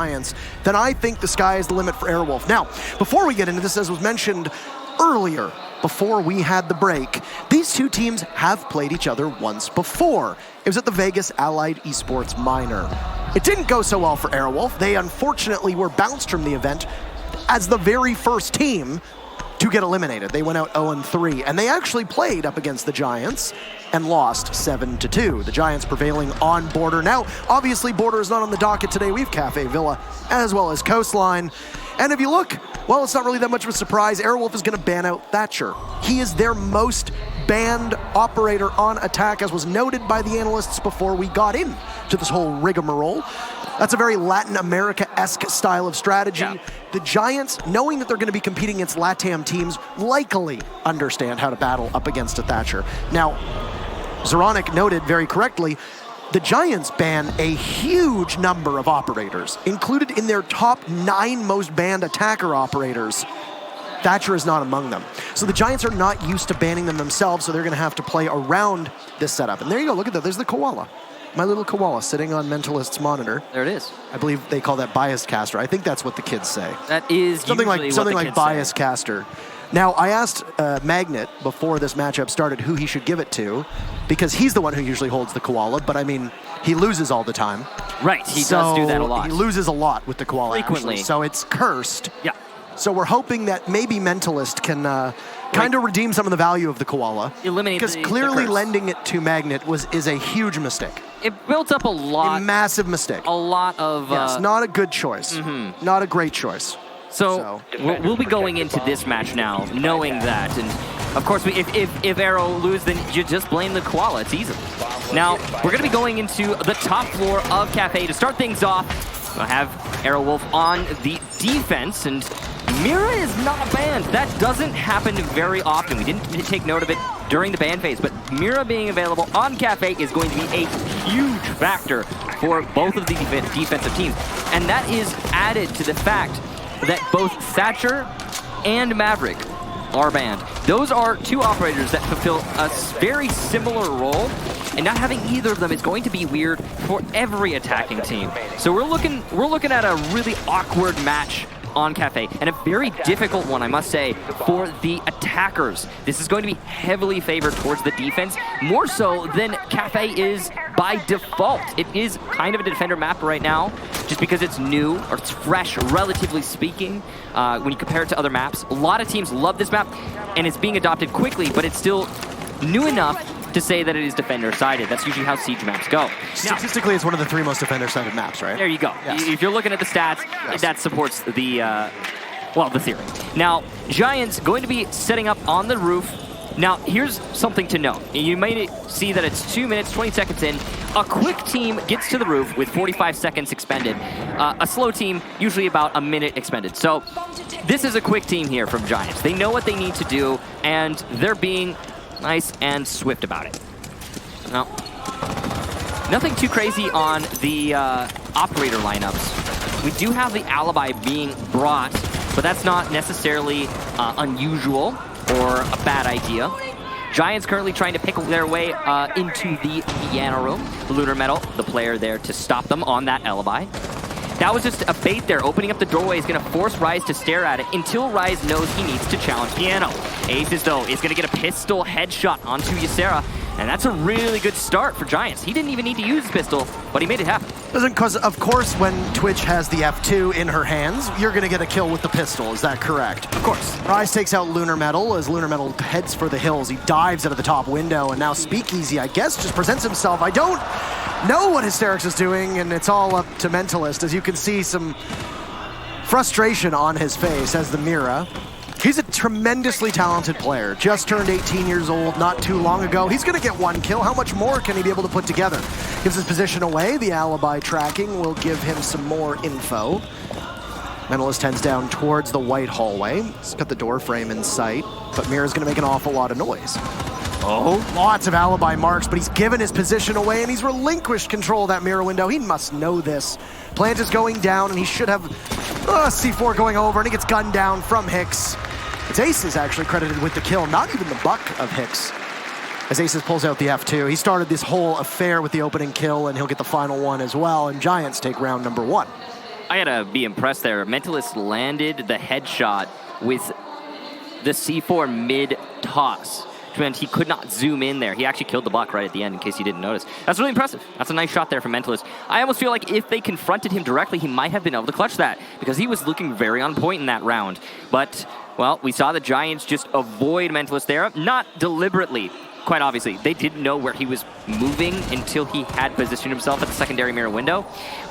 Giants, then I think the sky is the limit for Aerowolf. Now, before we get into this, as was mentioned earlier, before we had the break, these two teams have played each other once before. It was at the Vegas Allied Esports Minor. It didn't go so well for Aerowolf. They unfortunately were bounced from the event as the very first team to get eliminated. They went out 0-3, and they actually played up against the Giants and lost 7-2. The Giants prevailing on Border. Now, obviously, Border is not on the docket today. We have Cafe Villa as well as Coastline. And if you look, well, it's not really that much of a surprise. Aerowolf is going to ban out Thatcher. He is their most banned operator on attack, as was noted by the analysts before we got into this whole rigmarole. That's a very Latin America-esque style of strategy. Yeah. The Giants, knowing that they're going to be competing against LATAM teams, likely understand how to battle up against a Thatcher. Now, Zoronic noted very correctly, the Giants ban a huge number of operators. Included in their top 9 most banned attacker operators, Thatcher is not among them. So the Giants are not used to banning them themselves, so they're going to have to play around this setup. And there you go, look at that, there's the koala. My little koala sitting on Mentalist's monitor. There it is. I believe they call that biased caster. I think that's what the kids say. That is something like biased say. Caster. Now, I asked Magnet before this matchup started who he should give it to, because he's the one who usually holds the koala, but I mean, he loses all the time. Right, he does do that a lot. He loses a lot with the koala, frequently. Actually, so it's cursed. Yeah. So we're hoping that maybe Mentalist can kind of redeem some of the value of the koala. Eliminate because the clearly curse. Lending it to Magnet is a huge mistake. It built up a lot. A massive mistake. A lot of... yes, not a good choice. Mm-hmm. Not a great choice. So we'll be going into this match now, knowing that. And of course, if Arrow lose, then you just blame the koala. It's easy. Now, we're going to be going into the top floor of Cafe. To start things off, we'll have Aerowolf on the defense, and Mira is not banned. That doesn't happen very often. We didn't take note of it during the ban phase, but Mira being available on Cafe is going to be a huge factor for both of the defensive teams. And that is added to the fact that both Thatcher and Maverick are banned. Those are two operators that fulfill a very similar role, and not having either of them is going to be weird for every attacking team. So we're looking at a really awkward match on Cafe, and a very difficult one, I must say, for the attackers. This is going to be heavily favored towards the defense, more so than Cafe is by default. It is kind of a defender map right now, just because it's new, or it's fresh, relatively speaking, when you compare it to other maps. A lot of teams love this map, and it's being adopted quickly, but it's still new enough to say that it is defender-sided. That's usually how siege maps go. Statistically, it's one of the 3 most defender-sided maps, right? There you go. Yes. If you're looking at the stats, yes, that supports the, well, the theory. Now, Giants going to be setting up on the roof. Now, here's something to note. You may see that it's 2 minutes, 20 seconds in. A quick team gets to the roof with 45 seconds expended. A slow team, usually about a minute expended. So this is a quick team here from Giants. They know what they need to do, and they're being nice and swift about it. Now, nothing too crazy on the operator lineups. We do have the alibi being brought, but that's not necessarily unusual or a bad idea. Giants currently trying to pick their way into the piano room. Lunar Metal, the player there to stop them on that alibi. That was just a bait there. Opening up the doorway is going to force Rise to stare at it until Rise knows he needs to challenge Piano. Aces, though, is going to get a pistol headshot onto Ysera, and that's a really good start for Giants. He didn't even need to use his pistol, but he made it happen. Because, of course, when Twitch has the F2 in her hands, you're going to get a kill with the pistol. Is that correct? Of course. Rise takes out Lunar Metal as Lunar Metal heads for the hills. He dives out of the top window, and now Speakeasy, I guess, just presents himself. I don't know what Hysterics is doing, and it's all up to Mentalist. As you can see, some frustration on his face as the Mira. He's a tremendously talented player. Just turned 18 years old not too long ago. He's going to get 1 kill. How much more can he be able to put together? Gives his position away. The alibi tracking will give him some more info. Mentalist heads down towards the white hallway. He's got the door frame in sight, but Mira's going to make an awful lot of noise. Oh, lots of alibi marks, but he's given his position away, and he's relinquished control of that Mira window. He must know this. Plant is going down, and he should have C4 going over, and he gets gunned down from Hicks. It's Aces actually credited with the kill, not even the buck of Hicks. As Aces pulls out the F2, he started this whole affair with the opening kill, and he'll get the final one as well, and Giants take round number 1. I gotta be impressed there. Mentalist landed the headshot with the C4 mid-toss, which meant he could not zoom in there. He actually killed the block right at the end, in case you didn't notice. That's really impressive. That's a nice shot there from Mentalist. I almost feel like if they confronted him directly, he might have been able to clutch that, because he was looking very on point in that round. But, well, we saw the Giants just avoid Mentalist there, not deliberately. Quite obviously, they didn't know where he was moving until he had positioned himself at the secondary mirror window.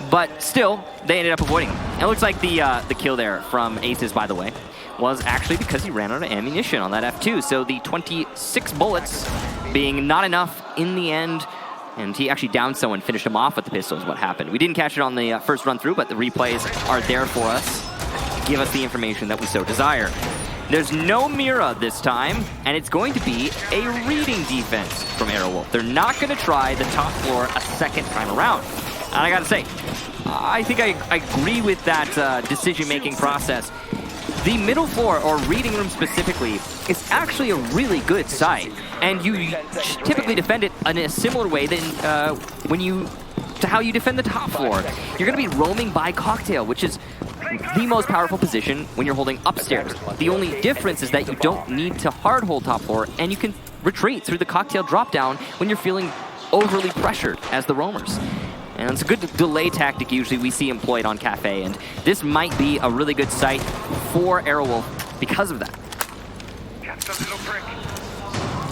But still, they ended up avoiding him. It looks like the kill there from Aces, by the way, was actually because he ran out of ammunition on that F2. So the 26 bullets being not enough in the end, and he actually downed someone, finished him off with the pistol is what happened. We didn't catch it on the first run through, but the replays are there for us to give us the information that we so desire. There's no Mira this time, and it's going to be a reading defense from Aerowolf. They're not going to try the top floor a second time around. And I gotta say, I think I agree with that decision-making process. The middle floor, or reading room specifically, is actually a really good site, and you typically defend it in a similar way than to how you defend the top floor. You're going to be roaming by Cocktail, which is the most powerful position when you're holding upstairs. The only difference is that you don't need to hard hold top floor, and you can retreat through the Cocktail drop down when you're feeling overly pressured as the roamers. And it's a good delay tactic usually we see employed on Cafe, and this might be a really good site for Aerowolf because of that.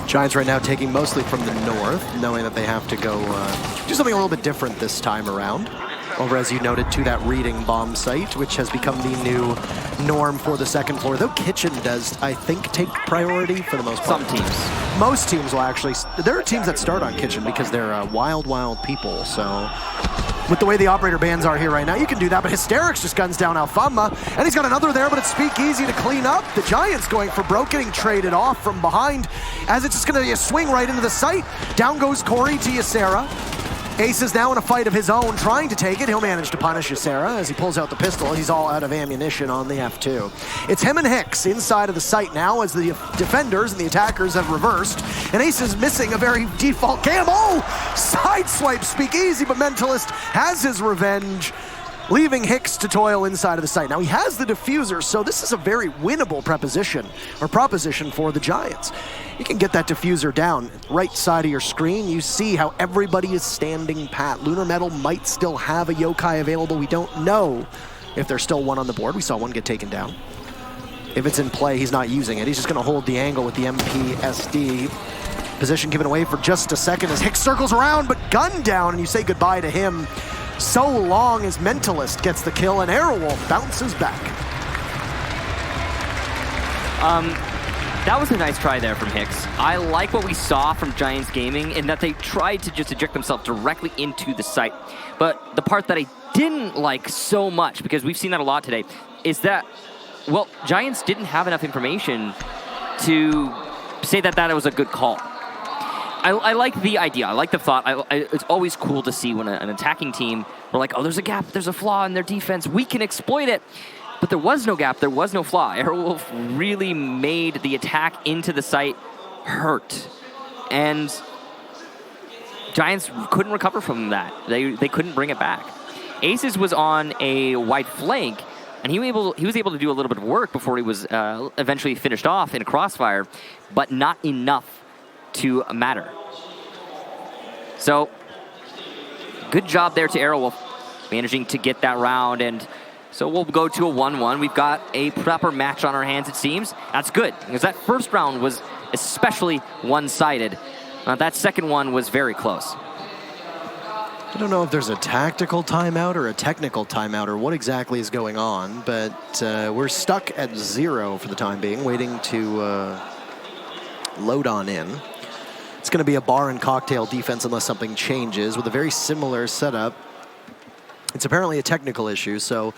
Giants right now taking mostly from the north, knowing that they have to go do something a little bit different this time around. Over, as you noted, to that reading bomb site, which has become the new norm for the second floor. Though Kitchen does, I think, take priority for the most part. Some teams. Most teams will actually. There are teams that start on Kitchen because they're wild, wild people. So with the way the operator bans are here right now, you can do that. But Hysterics just guns down Alfama, and he's got another there, but it's Speakeasy to clean up. The Giants going for broke, getting traded off from behind, as it's just going to be a swing right into the site. Down goes Corey to Ysera. Ace is now in a fight of his own, trying to take it. He'll manage to punish Ysera as he pulls out the pistol. He's all out of ammunition on the F2. It's him and Hicks inside of the site now as the defenders and the attackers have reversed. And Ace is missing a very default cam. Oh! Sideswipe Speakeasy, but Mentalist has his revenge, leaving Hicks to toil inside of the site. Now he has the diffuser, so this is a very winnable proposition for the Giants. You can get that diffuser down. Right side of your screen, you see how everybody is standing pat. Lunar Metal might still have a yokai available. We don't know if there's still one on the board. We saw one get taken down. If it's in play, he's not using it. He's just gonna hold the angle with the MPSD. Position given away for just a second as Hicks circles around, but gunned down, and you say goodbye to him so long as Mentalist gets the kill, and Aerowolf bounces back. That was a nice try there from Hicks. I like what we saw from Giants Gaming in that they tried to just eject themselves directly into the site. But the part that I didn't like so much, because we've seen that a lot today, is that, well, Giants didn't have enough information to say that that was a good call. I like the idea. I like the thought. It's always cool to see when an attacking team, we're like, oh, there's a gap, there's a flaw in their defense. We can exploit it. But there was no gap, there was no flaw. Aerowolf really made the attack into the site hurt. And Giants couldn't recover from that. They couldn't bring it back. Aces was on a wide flank, and he was able to do a little bit of work before he was eventually finished off in a crossfire, but not enough to matter. So, good job there to Aerowolf, managing to get that round, and so we'll go to a 1-1. We've got a proper match on our hands, it seems. That's good, because that first round was especially one-sided. That second one was very close. I don't know if there's a tactical timeout or a technical timeout or what exactly is going on, but we're stuck at 0 for the time being, waiting to load on in. It's going to be a bar and cocktail defense unless something changes with a very similar setup. It's apparently a technical issue, so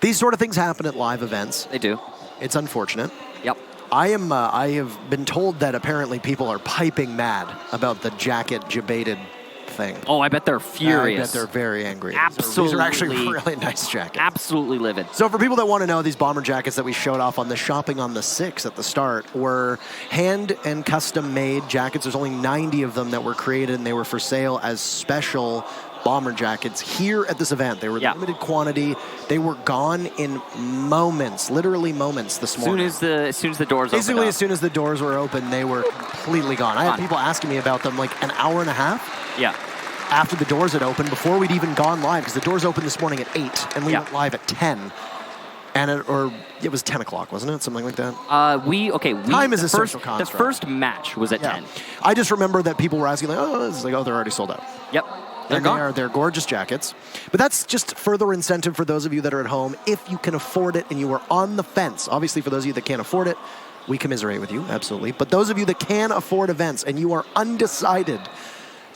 these sort of things happen at live events. They do. It's unfortunate. Yep. I have been told that apparently people are piping mad about the jacket debated thing. Oh, I bet they're furious. I bet they're very angry. Absolutely. These are actually really nice jackets. Absolutely livid. So for people that want to know, these bomber jackets that we showed off on the Shopping on the 6 at the start were hand and custom made jackets. There's only 90 of them that were created, and they were for sale as special bomber jackets here at this event. They were limited quantity. They were gone in moments, literally moments this morning. As soon as the doors opened Basically, up. as soon as the doors were open, they were completely gone. I had people asking me about them like an hour and a half. Yeah. After the doors had opened, before we'd even gone live, because the doors opened this morning at 8, and we went live at 10. And it was 10 o'clock, wasn't it? Something like that? Time is a social construct. The first match was at 10. I just remember that people were asking, like, they're already sold out. Yep. They're gorgeous jackets. But that's just further incentive for those of you that are at home. If you can afford it and you are on the fence, obviously for those of you that can't afford it, we commiserate with you, absolutely. But those of you that can afford events and you are undecided,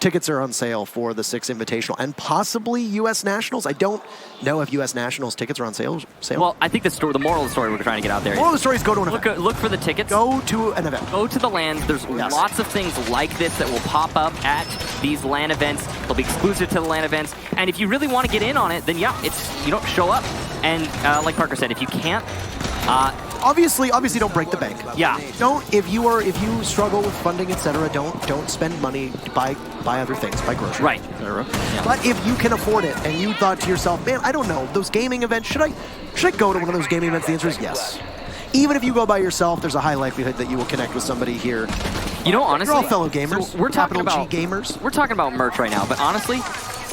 tickets are on sale for the 6 Invitational and possibly U.S. Nationals. I don't know if U.S. Nationals tickets are on sale. Well, I think the moral of the story we're trying to get out there. The moral of the story is go to an event. Look for the tickets. Go to an event. Go to the LANs. There's lots of things like this that will pop up at these LAN events. They'll be exclusive to the LAN events. And if you really want to get in on it, then show up. And like Parker said, if you can't, Obviously, don't break the bank. Yeah. If you struggle with funding, etc., don't spend money to buy other things, buy groceries. Right. Yeah. But if you can afford it and you thought to yourself, man, I don't know, those gaming events, should I go to one of those gaming events? The answer is yes. Even if you go by yourself, there's a high likelihood that you will connect with somebody here. Honestly, you're all fellow gamers. So we're talking about G gamers. We're talking about merch right now, but honestly,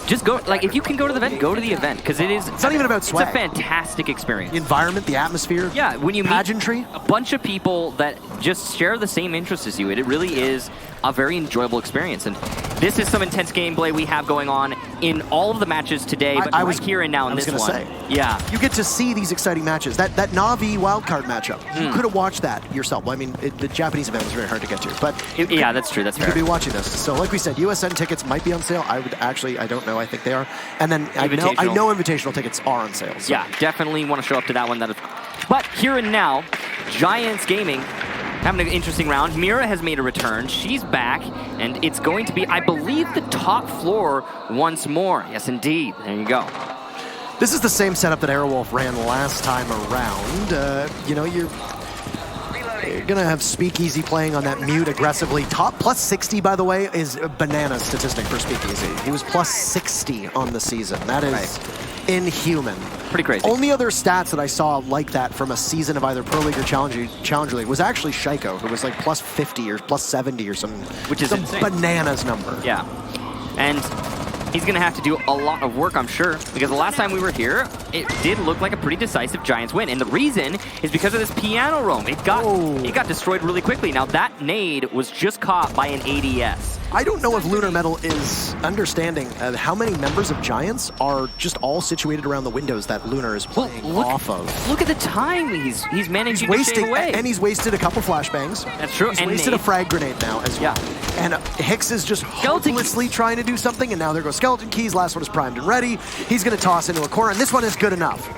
just go. Like, if you can go to the event, go to the event, because it's not even about swag. It's a fantastic experience. The environment, the atmosphere. Yeah, when you pageantry, meet a bunch of people that just share the same interests as you, it really is a very enjoyable experience. And this is some intense gameplay we have going on in all of the matches today, but here and now in this one. Say, you get to see these exciting matches. That Na'Vi wildcard matchub, you could have watched that yourself. Well, I mean, the Japanese event was very hard to get to, but that's true. That's fair. You could be watching this. So, like we said, USN tickets might be on sale. I don't know. I think they are. And then I know Invitational tickets are on sale. So. Yeah, definitely want to show up to that one. But here and now, Giants Gaming having an interesting round. Mira has made a return. She's back, and it's going to be, I believe, the top floor once more. Yes, indeed. There you go. This is the same setup that Aerowolf ran last time around. You're going to have Speakeasy playing on that mute aggressively. Top plus 60, by the way, is a banana statistic for Speakeasy. He was plus 60 on the season. That is inhuman. Pretty crazy. Only other stats that I saw like that from a season of either Pro League or Challenger League was actually Shaiko, who was like plus 50 or plus 70 or something. Which is some insane. Bananas number. Yeah. And he's going to have to do a lot of work, I'm sure, because the last time we were here, it did look like a pretty decisive Giants win. And the reason is because of this piano roam. It got destroyed really quickly. Now, that nade was just caught by an ADS. I don't know if Lunar Metal is understanding how many members of Giants are just all situated around the windows that Lunar is playing off of. Look at the time he's managing to shave away. And he's wasted a couple flashbangs. That's true. He's wasted a frag grenade now as well. And Hicks is just hopelessly trying to do something, and now there goes Skeleton Keys. Last one is primed and ready. He's going to toss into a corner, and this one is good enough.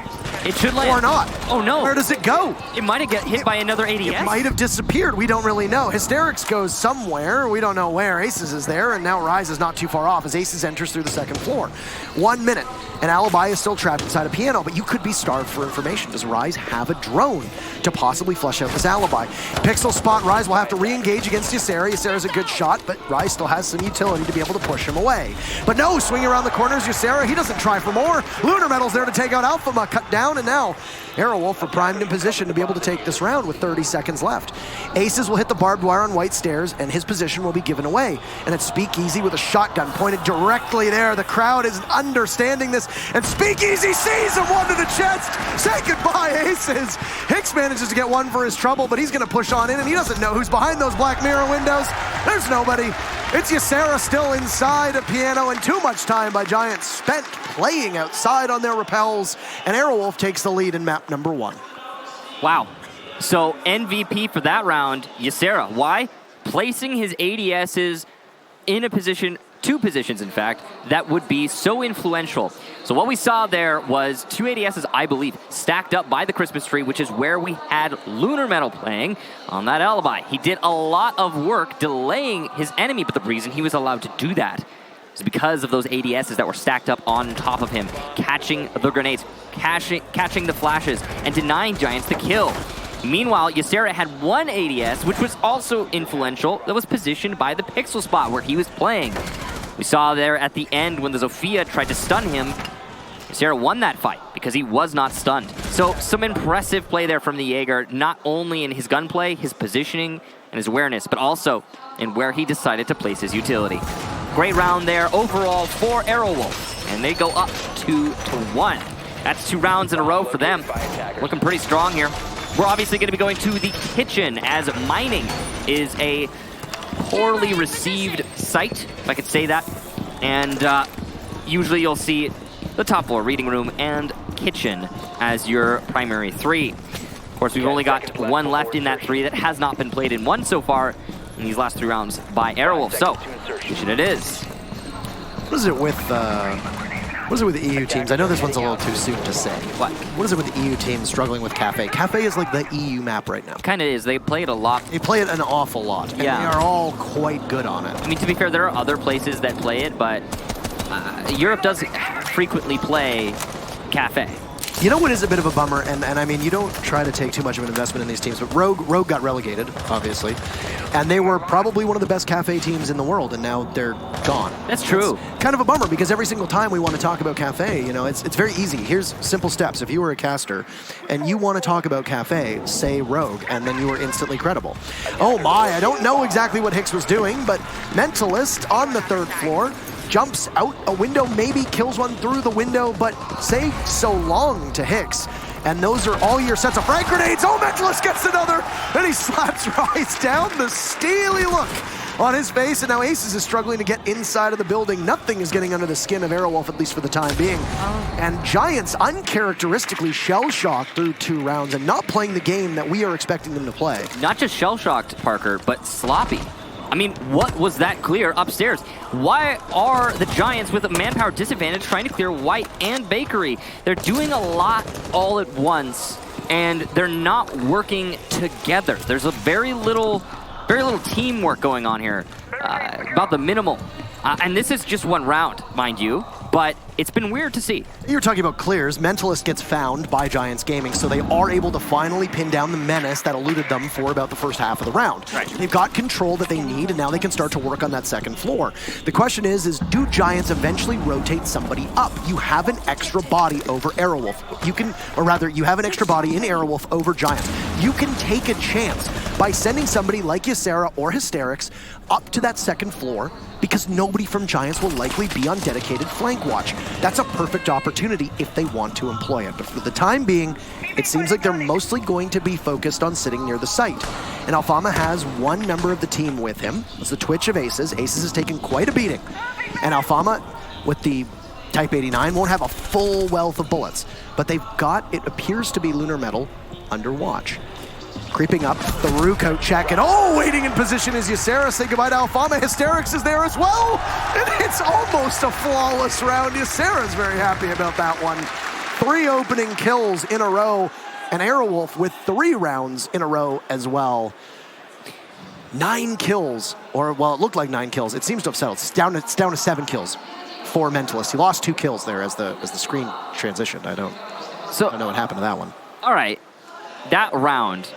It should land. Or not. Oh, no. Where does it go? It might have got hit by another ADS. It might have disappeared. We don't really know. Hysterics goes somewhere. We don't know where. Aces is there, and now Rise is not too far off as Aces enters through the second floor. 1 minute, and Alibi is still trapped inside a piano, but you could be starved for information. Does Rise have a drone to possibly flush out this Alibi? Pixel spot Rise will have to re-engage against Ysera. Ysera's a good shot, but Rise still has some utility to be able to push him away. But no, swinging around the corners, Ysera, he doesn't try for more. Lunar Metal's there to take out Alphama, cut down, and now Aerowolf are primed in position to be able to take this round with 30 seconds left. Aces will hit the barbed wire on white stairs, and his position will be given away. And it's Speakeasy with a shotgun pointed directly there. The crowd is understanding this, and Speakeasy sees him, one to the chest. Say goodbye, Aces. Hicks manages to get one for his trouble, but he's going to push on in, and he doesn't know who's behind those black mirror windows. There's nobody. It's Ysera still inside a piano, and too much time by Giants spent playing outside on their rappels, and Aerowolf takes the lead in map number 1. Wow. So MVP for that round, Ysera. Why? Placing his ADSs in a position, 2 positions in fact, that would be so influential. So what we saw there was 2 ADSs, I believe, stacked up by the Christmas tree, which is where we had Lunar Metal playing on that Alibi. He did a lot of work delaying his enemy, but the reason he was allowed to do that is because of those ADSs that were stacked up on top of him, catching the grenades, catching the flashes, and denying Giants the kill. Meanwhile, Ysera had 1 ADS, which was also influential, that was positioned by the pixel spot where he was playing. We saw there at the end when the Zofia tried to stun him, Ysera won that fight because he was not stunned. So some impressive play there from the Jaeger, not only in his gunplay, his positioning, and his awareness, but also in where he decided to place his utility. Great round there overall for Aerowolf, and they go up 2-1. That's 2 rounds in a row for them. Looking pretty strong here. We're obviously going to be going to the kitchen, as mining is a poorly received site, if I could say that. And usually you'll see the top floor, reading room, and kitchen as your primary 3. Of course, we've only got 1 left in that 3 that has not been played in 1 so far in these last 3 rounds by Aerowolf. So, kitchen it is. What is it with the EU teams? I know this one's a little too soon to say. What is it with the EU teams struggling with Cafe? Cafe is like the EU map right now. Kind of is. They play it a lot. They play it an awful lot, and they are all quite good on it. I mean, to be fair, there are other places that play it, but Europe does frequently play Cafe. You know what is a bit of a bummer, and I mean, you don't try to take too much of an investment in these teams, but Rogue got relegated, obviously, and they were probably one of the best Cafe teams in the world, and now they're gone. That's true. It's kind of a bummer, because every single time we want to talk about Cafe, you know, it's very easy. Here's simple steps. If you were a caster, and you want to talk about Cafe, say Rogue, and then you are instantly credible. Oh my, I don't know exactly what Hicks was doing, but Mentalist on the 3rd floor, jumps out a window, maybe kills one through the window, but say so long to Hicks. And those are all your sets of frag grenades. Oh, Mentalist gets another, and he slaps Rise down. The steely look on his face, and now Aces is struggling to get inside of the building. Nothing is getting under the skin of Aerowolf, at least for the time being. And Giants uncharacteristically shell-shocked through 2 rounds and not playing the game that we are expecting them to play. Not just shell-shocked, Parker, but sloppy. I mean, what was that clear upstairs? Why are the Giants with a manpower disadvantage trying to clear White and Bakery? They're doing a lot all at once, and they're not working together. There's a very little teamwork going on here, about the minimal. And this is just 1 round, mind you, but it's been weird to see. You're talking about clears. Mentalist gets found by Giants Gaming, so they are able to finally pin down the menace that eluded them for about the first half of the round. Right. They've got control that they need, and now they can start to work on that 2nd floor. The question is do Giants eventually rotate somebody up? You have an extra body over Aerowolf. You can, or rather, you have an extra body in Aerowolf over Giants. You can take a chance by sending somebody like Ysera or Hysterics up to that 2nd floor, because nobody from Giants will likely be on dedicated flank watch. That's a perfect opportunity if they want to employ it. But for the time being, it seems like they're mostly going to be focused on sitting near the site. And Alfama has 1 member of the team with him. It's the Twitch of Aces. Aces has taken quite a beating. And Alfama, with the Type 89, won't have a full wealth of bullets. But they've got, it appears to be Lunar Metal under watch. Creeping up, the Ruko check, and waiting in position is Ysera. Say goodbye to Alfama. Hysterics is there as well, and it's almost a flawless round. Ysera's very happy about that one. 3 opening kills in a row, and Aerowolf with 3 rounds in a row as well. 9 kills, or well, it looked like 9 kills. It seems to have settled. It's down to 7 kills for Mentalist. He lost 2 kills there as the screen transitioned. I don't know what happened to that one. All right, that round.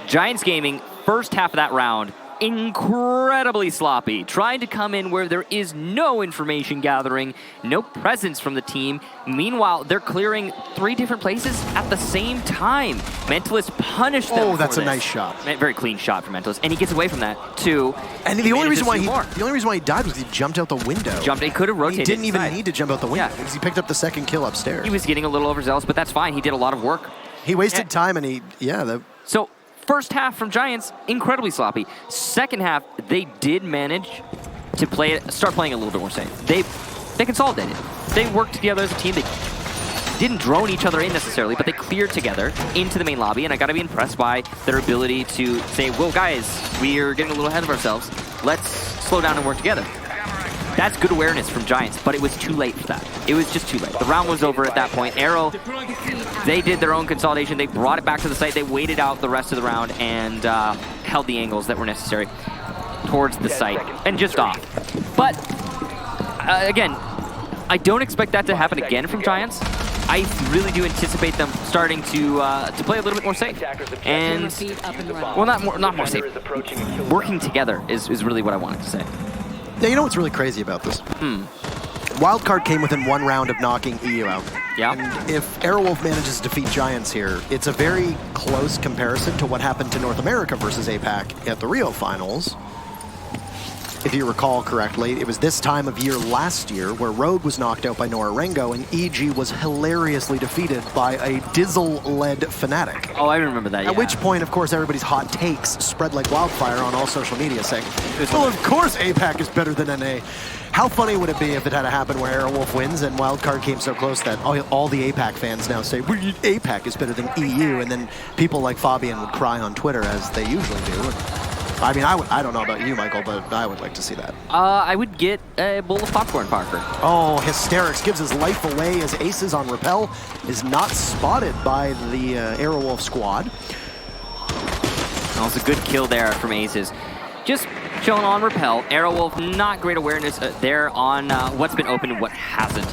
Giants Gaming, first half of that round, incredibly sloppy, trying to come in where there is no information gathering, no presence from the team. Meanwhile, they're clearing 3 different places at the same time. Mentalist punished them. Oh, that's a nice shot. Very clean shot from Mentalist, and he gets away from that too. And the only reason why he died was he jumped out the window. He could have rotated. He didn't even need to jump out the window because he picked up the 2nd kill upstairs. He was getting a little overzealous, but that's fine. He did a lot of work. He wasted time, and So first half from Giants, incredibly sloppy. Second half, they did manage to start playing a little bit more safe. They consolidated. They worked together as a team. They didn't drone each other in necessarily, but they cleared together into the main lobby, and I gotta be impressed by their ability to say, whoa guys, we are getting a little ahead of ourselves. Let's slow down and work together. That's good awareness from Giants, but it was too late for that. It was just too late. The round was over at that point. Arrow, they did their own consolidation. They brought it back to the site. They waited out the rest of the round and held the angles that were necessary towards the site and just off. But again, I don't expect that to happen again from Giants. I really do anticipate them starting to play a little bit more safe, and well, not more safe. Working together is really what I wanted to say. Now, you know what's really crazy about this? Wildcard came within 1 round of knocking EU out. Yeah. And if Aerowolf manages to defeat Giants here, it's a very close comparison to what happened to North America versus APAC at the Rio Finals. If you recall correctly, it was this time of year last year where Rogue was knocked out by Norengo and EG was hilariously defeated by a Dizzle-led Fnatic. Oh, I remember that, yeah. At which point, of course, everybody's hot takes spread like wildfire on all social media saying, well, of course APAC is better than NA. How funny would it be if it had to happen where Aerowolf wins and Wildcard came so close that all the APAC fans now say, well, APAC is better than EU, and then people like Fabian would cry on Twitter as they usually do. I mean, I don't know about you, Michael, but I would like to see that. I would get a bowl of popcorn, Parker. Oh, Hysterics gives his life away as Aces on Repel is not spotted by the Aerowolf squad. That was a good kill there from Aces. Just showing on Repel. Aerowolf, not great awareness there on what's been open and what hasn't.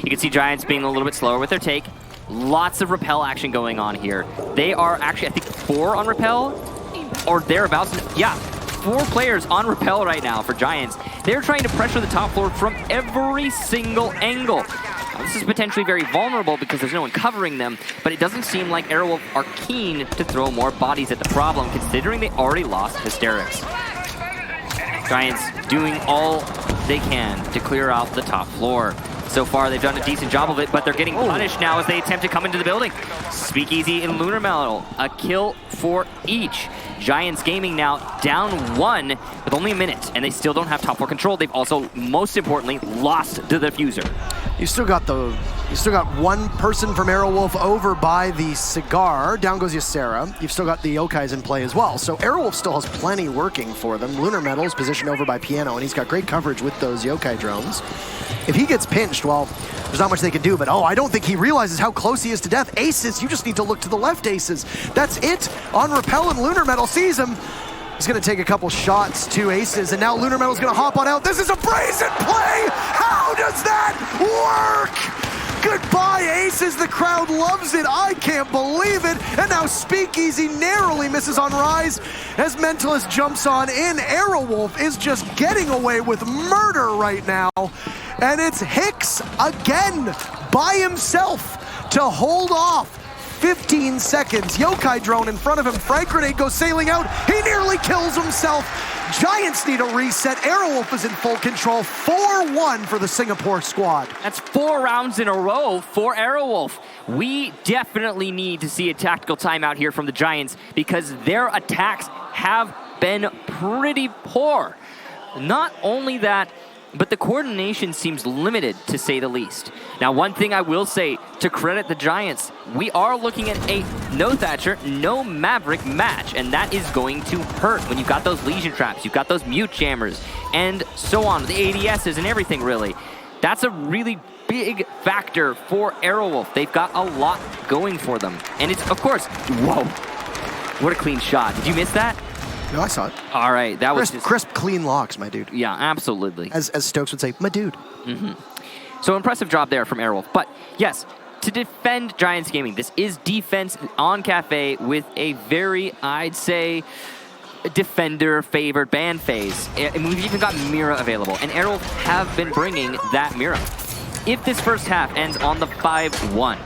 You can see Giants being a little bit slower with their take. Lots of Repel action going on here. They are actually, I think, 4 on Repel. Or thereabouts. Yeah, 4 players on Repel right now for Giants. They're trying to pressure the top floor from every single angle. Now, this is potentially very vulnerable because there's no one covering them, but it doesn't seem like Aerowolf are keen to throw more bodies at the problem, considering they already lost Hysterics. Giants doing all they can to clear out the top floor. So far, they've done a decent job of it, but they're getting punished now as they attempt to come into the building. Speakeasy and Lunar Metal, a kill for each. Giants Gaming now down 1 with only a minute, and they still don't have top 4 control. They've also, most importantly, lost the diffuser. You still got one person from Aerowolf over by the Cigar. Down goes Ysera. You've still got the Yokais in play as well. So Aerowolf still has plenty working for them. Lunar Metal is positioned over by Piano, and he's got great coverage with those Yokai drones. If he gets pinched, well, there's not much they can do, but I don't think he realizes how close he is to death. Aces, you just need to look to the left, Aces. That's it on Repel, and Lunar Metal sees him. He's going to take a couple shots to Aces, and now Lunar Metal's going to hop on out. This is a brazen play! How does that work? Goodbye, Aces. The crowd loves it. I can't believe it. And now Speakeasy narrowly misses on Rise as Mentalist jumps on in. Aerowolf is just getting away with murder right now. And it's Hicks again by himself to hold off 15 seconds. Yokai drone in front of him. Frag grenade goes sailing out. He nearly kills himself. Giants need a reset. Aerowolf is in full control. 4-1 for the Singapore squad. That's 4 rounds in a row for Aerowolf. We definitely need to see a tactical timeout here from the Giants because their attacks have been pretty poor. Not only that, but the coordination seems limited, to say the least. Now, one thing I will say, to credit the Giants, we are looking at a no Thatcher, no Maverick match, and that is going to hurt when you've got those Legion traps, you've got those Mute Jammers, and so on, the ADSs and everything, really. That's a really big factor for Aerowolf. They've got a lot going for them. And it's, of course, whoa, what a clean shot. Did you miss that? No, I saw it. All right, that was just... Crisp, clean locks, my dude. Yeah, absolutely. As Stokes would say, my dude. Mm-hmm. So impressive job there from Aerowolf. But yes, to defend Giants Gaming, this is defense on Cafe with a very, I'd say, defender-favored ban phase. And we've even got Mira available. And Aerowolf have been bringing that Mira. If this first half ends on the 5-1,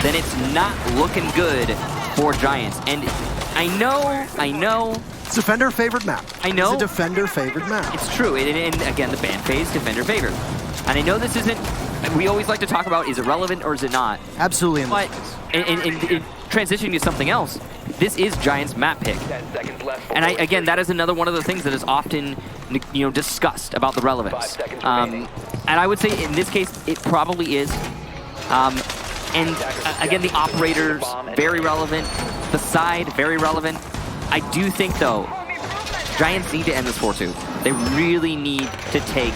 then it's not looking good for Giants. And I know... It's a defender-favored map. I know. It's a defender-favored map. It's true. And again, the ban phase, defender-favored. And I know this isn't... We always like to talk about, is it relevant or is it not? Absolutely. But in transitioning to something else, this is Giants' map pick. And again, that is another one of the things that is often discussed about the relevance. And I would say in this case, it probably is. And again, the operators, very relevant. The side, very relevant. I do think, though, Giants need to end this 4-2. They really need to take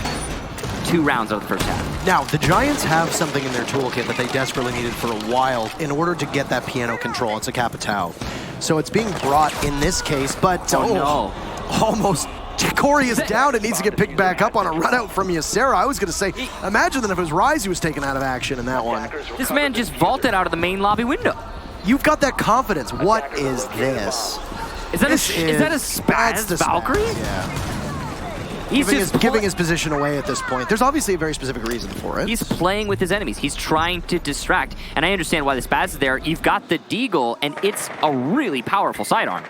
2 rounds out of the first half. Now, the Giants have something in their toolkit that they desperately needed for a while in order to get that piano control. It's a Capitao. So it's being brought in this case, but no. Almost. Corey is down and needs to get picked back up on a run out from Ysera. I was going to say, imagine that if it was Rise who was taken out of action in that one. This man just vaulted out of the main lobby window. You've got that confidence. What is this? Is that a Spaz Valkyrie? Yeah. He's giving his position away at this point. There's obviously a very specific reason for it. He's playing with his enemies. He's trying to distract. And I understand why the Spaz is there. You've got the Deagle, and it's a really powerful sidearm.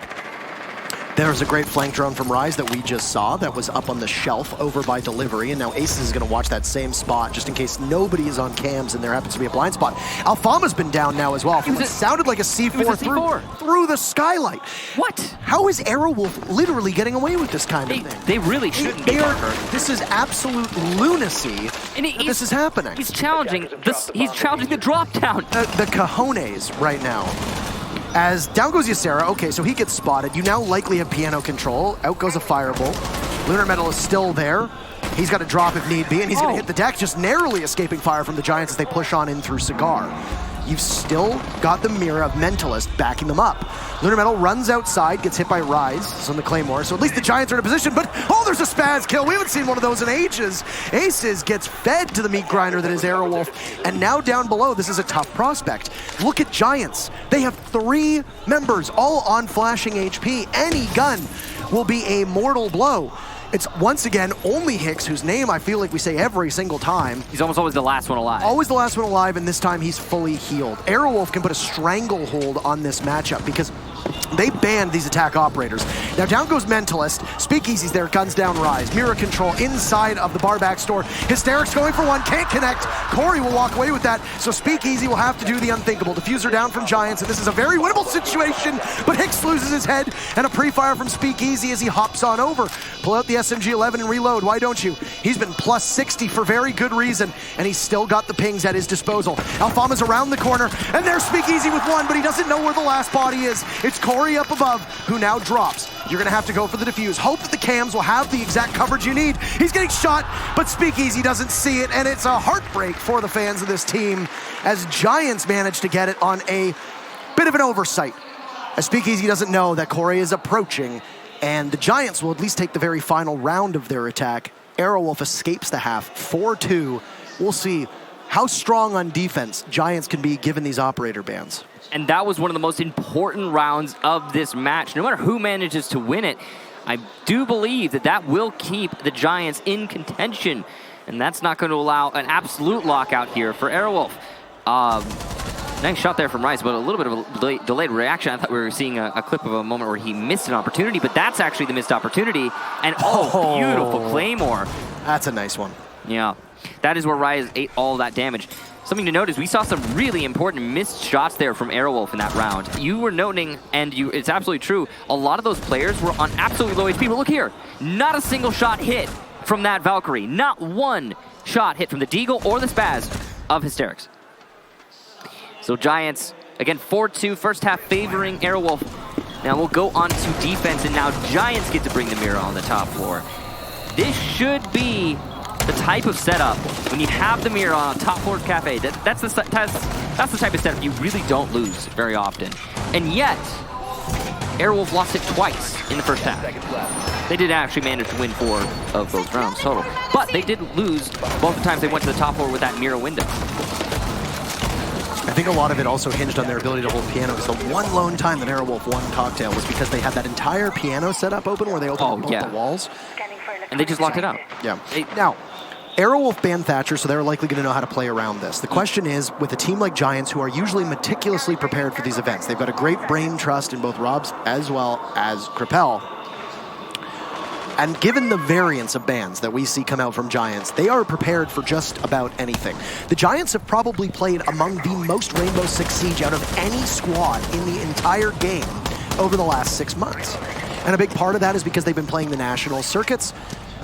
There's a great flank drone from Rise that we just saw that was up on the shelf over by delivery, and now Aces is going to watch that same spot just in case nobody is on cams and there happens to be a blind spot. Alfama's been down now as well. It sounded like a C4 through the skylight. What? How is Aerowolf literally getting away with this kind of thing? They really shouldn't be. This is absolute lunacy this is happening. He's challenging the drop down. The cojones right now. As down goes Ysera, okay, so he gets spotted. You now likely have piano control. Out goes a Firebolt. Lunar Metal is still there. He's got to drop if need be, and he's going to hit the deck, just narrowly escaping fire from the Giants as they push on in through Cigar. You've still got the mirror of Mentalist backing them up. Lunar Metal runs outside, gets hit by Rise on the Claymore, so at least the Giants are in a position, but there's a Spaz kill. We haven't seen one of those in ages. Aces gets fed to the meat grinder that is Aerowolf, and now down below, this is a tough prospect. Look at Giants. They have 3 members, all on flashing HP. Any gun will be a mortal blow. It's once again only Hicks, whose name I feel like we say every single time. He's almost always the last one alive. Always the last one alive, and this time he's fully healed. Aerowolf can put a stranglehold on this matchup because they banned these attack operators. Now down goes Mentalist. Speakeasy's there, guns down Rise. Mirror control inside of the barback store. Hysterics going for one, can't connect. Corey will walk away with that, so Speakeasy will have to do the unthinkable. Diffuser down from Giants, and this is a very winnable situation, but Hicks loses his head, and a pre-fire from Speakeasy as he hops on over. Pull out the SMG-11 and reload, why don't you? He's been plus 60 for very good reason, and he's still got the pings at his disposal. Alfama's around the corner, and there's Speakeasy with one, but he doesn't know where the last body is. It's Corey up above, who now drops. You're gonna have to go for the defuse. Hope that the cams will have the exact coverage you need. He's getting shot, but Speakeasy doesn't see it, and it's a heartbreak for the fans of this team as Giants manage to get it on a bit of an oversight. As Speakeasy doesn't know that Corey is approaching, and the Giants will at least take the very final round of their attack. Aerowolf escapes the half, 4-2. We'll see how strong on defense Giants can be given these operator bans. And that was one of the most important rounds of this match. No matter who manages to win it, I do believe that will keep the Giants in contention. And that's not going to allow an absolute lockout here for Aerowolf. Nice shot there from Rice, but a little bit of a delayed reaction. I thought we were seeing a clip of a moment where he missed an opportunity, but that's actually the missed opportunity. And beautiful Claymore. That's a nice one. Yeah, that is where Rice ate all that damage. Something to note is we saw some really important missed shots there from Aerowolf in that round. You were noting, and it's absolutely true, a lot of those players were on absolutely low HP, but look here, not a single shot hit from that Valkyrie. Not one shot hit from the Deagle or the Spaz of Hysterics. So Giants, again, 4-2, first half favoring Aerowolf. Now we'll go on to defense, and now Giants get to bring the mirror on the top floor. This should be the type of setup when you have the mirror on a top floor cafe. That's the type of setup you really don't lose very often. And yet, Aerowolf lost it twice in the first half. They did actually manage to win 4 of those rounds total, but they did lose both the times they went to the top floor with that mirror window. I think a lot of it also hinged on their ability to hold piano, because the one lone time that Aerowolf won Cocktail was because they had that entire piano setup open where they opened both the walls. And they just locked it out. Yeah. Now, Aerowolf banned Thatcher, so they're likely going to know how to play around this. The question is, with a team like Giants, who are usually meticulously prepared for these events, they've got a great brain trust in both Robs as well as Krapel. And given the variance of bans that we see come out from Giants, they are prepared for just about anything. The Giants have probably played among the most Rainbow Six Siege out of any squad in the entire game over the last 6 months. And a big part of that is because they've been playing the national circuits.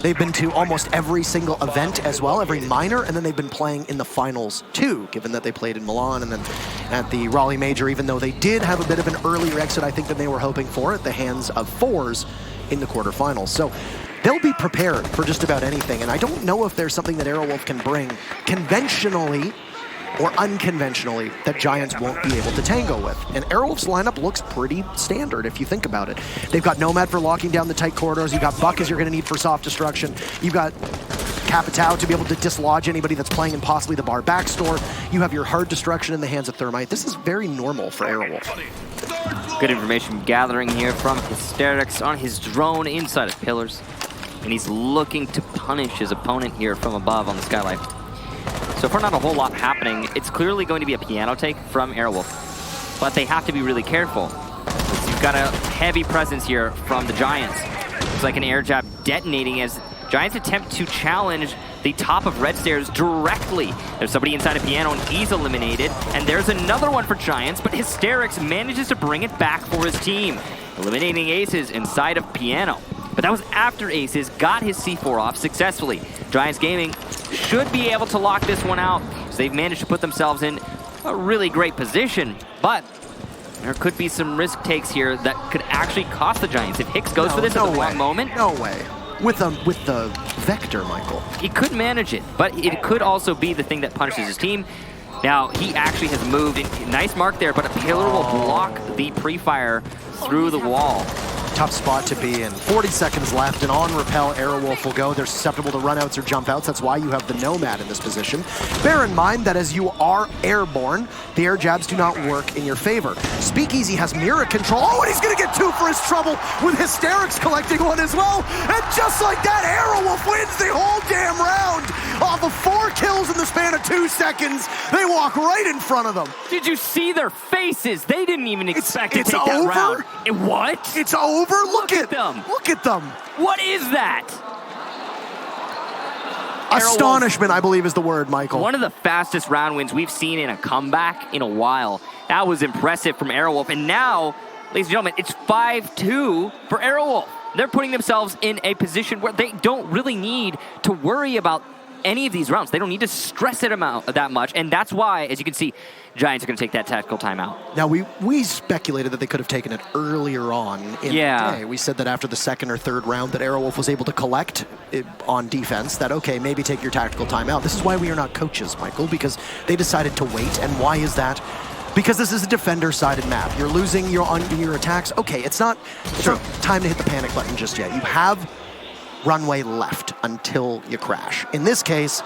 They've been to almost every single event as well, every minor, and then they've been playing in the finals too, given that they played in Milan and then at the Raleigh Major, even though they did have a bit of an earlier exit, I think, than they were hoping for at the hands of fours in the quarterfinals. So they'll be prepared for just about anything, and I don't know if there's something that Aerowolf can bring conventionally or unconventionally that Giants won't be able to tango with. And Aerowolf's lineup looks pretty standard if you think about it. They've got Nomad for locking down the tight corridors. You've got Buck as you're going to need for soft destruction. You've got Capitao to be able to dislodge anybody that's playing in possibly the bar backstore. You have your hard destruction in the hands of Thermite. This is very normal for Aerowolf. Good information gathering here from Hysterics on his drone inside of Pillars. and he's looking to punish his opponent here from above on the skylight. So far, not a whole lot happening. It's clearly going to be a piano take from Aerowolf, but they have to be really careful. You've got a heavy presence here from the Giants. It's like an air jab detonating as Giants attempt to challenge the top of red stairs directly. There's somebody inside a piano and he's eliminated. And there's another one for Giants, but Hysterics manages to bring it back for his team, eliminating Aces inside of piano. But that was after Aces got his C4 off successfully. Giants Gaming should be able to lock this one out, so they've managed to put themselves in a really great position. But there could be some risk takes here that could actually cost the Giants. If Hicks goes for this at the wrong moment. No way. With the Vector, Michael. He could manage it, but it could also be the thing that punishes his team. Now, he actually has moved. Nice mark there, but a pillar will block the pre-fire through the wall. Tough spot to be in. 40 seconds left, and on Repel, Aerowolf will go. They're susceptible to runouts or jump outs. That's why you have the Nomad in this position. Bear in mind that as you are airborne, the air jabs do not work in your favor. Speakeasy has mirror control. Oh, and he's going to get 2 for his trouble with Hysterics collecting 1 as well. And just like that, Aerowolf wins the whole damn round. Off of 4 kills in the span of 2 seconds, they walk right in front of them. Did you see their faces? They didn't even expect to take that over? round. What? It's over. Look at them. Look at them. What is that? Astonishment, I believe, is the word, Michael. One of the fastest round wins we've seen in a comeback in a while. That was impressive from Aerowolf. And now, ladies and gentlemen, it's 5-2 for Aerowolf. They're putting themselves in a position where they don't really need to worry about any of these rounds. They don't need to stress it that much, and that's why, as you can see, Giants are going to take that tactical timeout. Now, we speculated that they could have taken it earlier on in the day. We said that after the second or third round that Aerowolf was able to collect it on defense, that, okay, maybe take your tactical timeout. This is why we are not coaches, Michael, because they decided to wait, and why is that? Because this is a defender-sided map. You're losing your attacks. Okay, it's not time to hit the panic button just yet. You have runway left until you crash. In this case,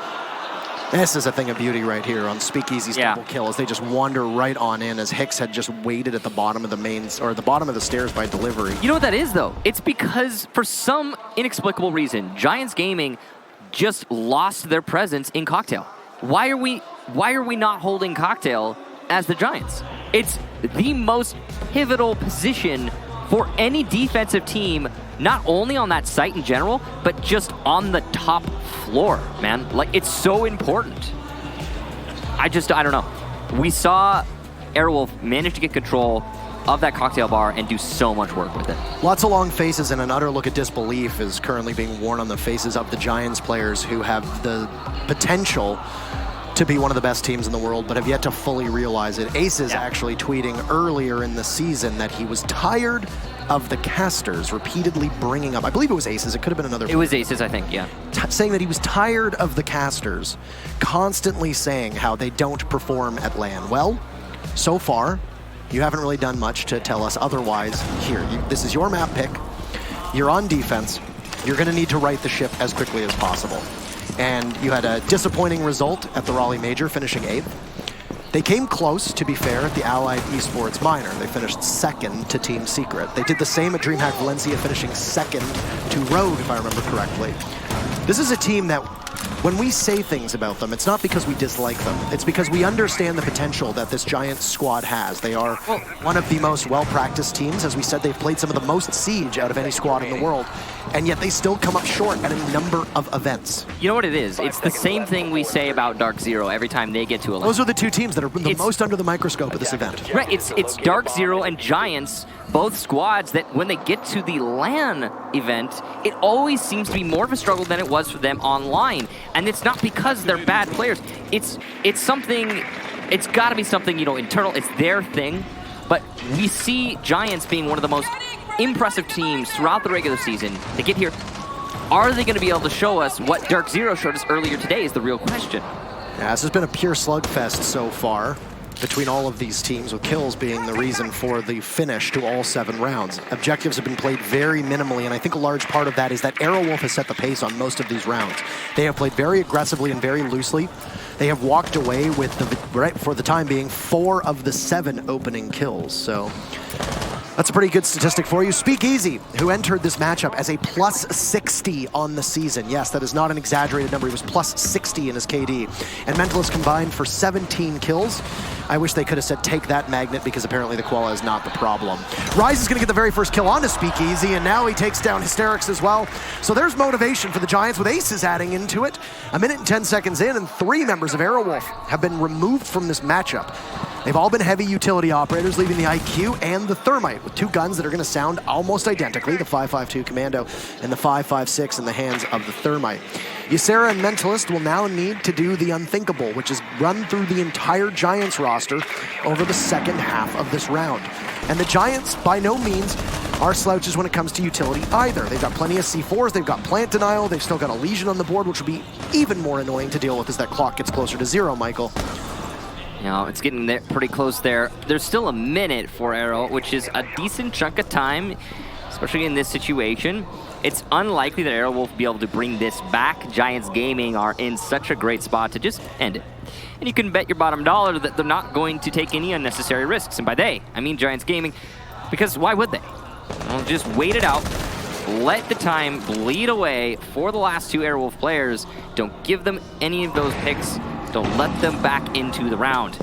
this is a thing of beauty right here on Speakeasy's double kill as they just wander right on in as Hicks had just waited at the bottom of the the bottom of the stairs by delivery. You know what that is, though? It's because for some inexplicable reason, Giants Gaming just lost their presence in Cocktail. Why are we not holding Cocktail as the Giants? It's the most pivotal position for any defensive team, not only on that site in general, but just on the top floor, man. Like, it's so important. I don't know. We saw Aerowolf manage to get control of that cocktail bar and do so much work with it. Lots of long faces, and an utter look of disbelief is currently being worn on the faces of the Giants players who have the potential to be one of the best teams in the world, but have yet to fully realize it. Ace is actually tweeting earlier in the season that he was tired of the casters repeatedly bringing up, I believe it was Aces, it could have been another. It was Aces, I think, yeah. Saying that he was tired of the casters constantly saying how they don't perform at LAN. Well, so far, you haven't really done much to tell us otherwise. Here, this is your map pick. You're on defense. You're going to need to right the ship as quickly as possible. And you had a disappointing result at the Raleigh Major, finishing 8th. They came close, to be fair, at the Allied Esports Minor. They finished 2nd to Team Secret. They did the same at DreamHack Valencia, finishing 2nd to Rogue, if I remember correctly. This is a team that, when we say things about them, it's not because we dislike them. It's because we understand the potential that this Giants squad has. They are one of the most well-practiced teams. As we said, they've played some of the most Siege out of any squad in the world, and yet they still come up short at a number of events. You know what it is? It's the same thing we say about Dark Zero every time they get to a LAN. Those are the two teams that are the most under the microscope at this event. Right, it's Dark Zero and Giants, both squads that when they get to the LAN event, it always seems to be more of a struggle than it was for them online. And it's not because they're bad players. It's something, it's got to be something, internal. It's their thing. But we see Giants being one of the most impressive teams throughout the regular season. They get here. Are they going to be able to show us what Dark Zero showed us earlier today is the real question. Yeah, this has been a pure slugfest so far between all of these teams, with kills being the reason for the finish to all 7 rounds. Objectives have been played very minimally, and I think a large part of that is that Aerowolf has set the pace on most of these rounds. They have played very aggressively and very loosely. They have walked away with, for the time being, 4 of the 7 opening kills. So That's a pretty good statistic for you. Speakeasy, who entered this matchup as a plus 60 on the season. Yes, that is not an exaggerated number. He was plus 60 in his KD. And Mentalist combined for 17 kills. I wish they could have said take that Magnet, because apparently the Koala is not the problem. Rise is going to get the very first kill onto Speakeasy, and now he takes down Hysterics as well. So there's motivation for the Giants, with Aces adding into it. A minute and 10 seconds in, and 3 members of Aerowolf have been removed from this matchup. They've all been heavy utility operators, leaving the IQ and the Thermite with 2 guns that are going to sound almost identically, the 5.52 Commando and the 5.56 in the hands of the Thermite. Ysera and Mentalist will now need to do the unthinkable, which is run through the entire Giants roster over the second half of this round. And the Giants, by no means, are slouches when it comes to utility either. They've got plenty of C4s, they've got plant denial, they've still got a Legion on the board, which will be even more annoying to deal with as that clock gets closer to 0, Michael. You know, it's getting there, pretty close there. There's still a minute for Aero, which is a decent chunk of time, especially in this situation. It's unlikely that Aerowolf will be able to bring this back. Giants Gaming are in such a great spot to just end it. And you can bet your bottom dollar that they're not going to take any unnecessary risks. And by they, I mean Giants Gaming, because why would they? Well, just wait it out. Let the time bleed away for the last 2 Aerowolf players. Don't give them any of those picks. Don't let them back into the round.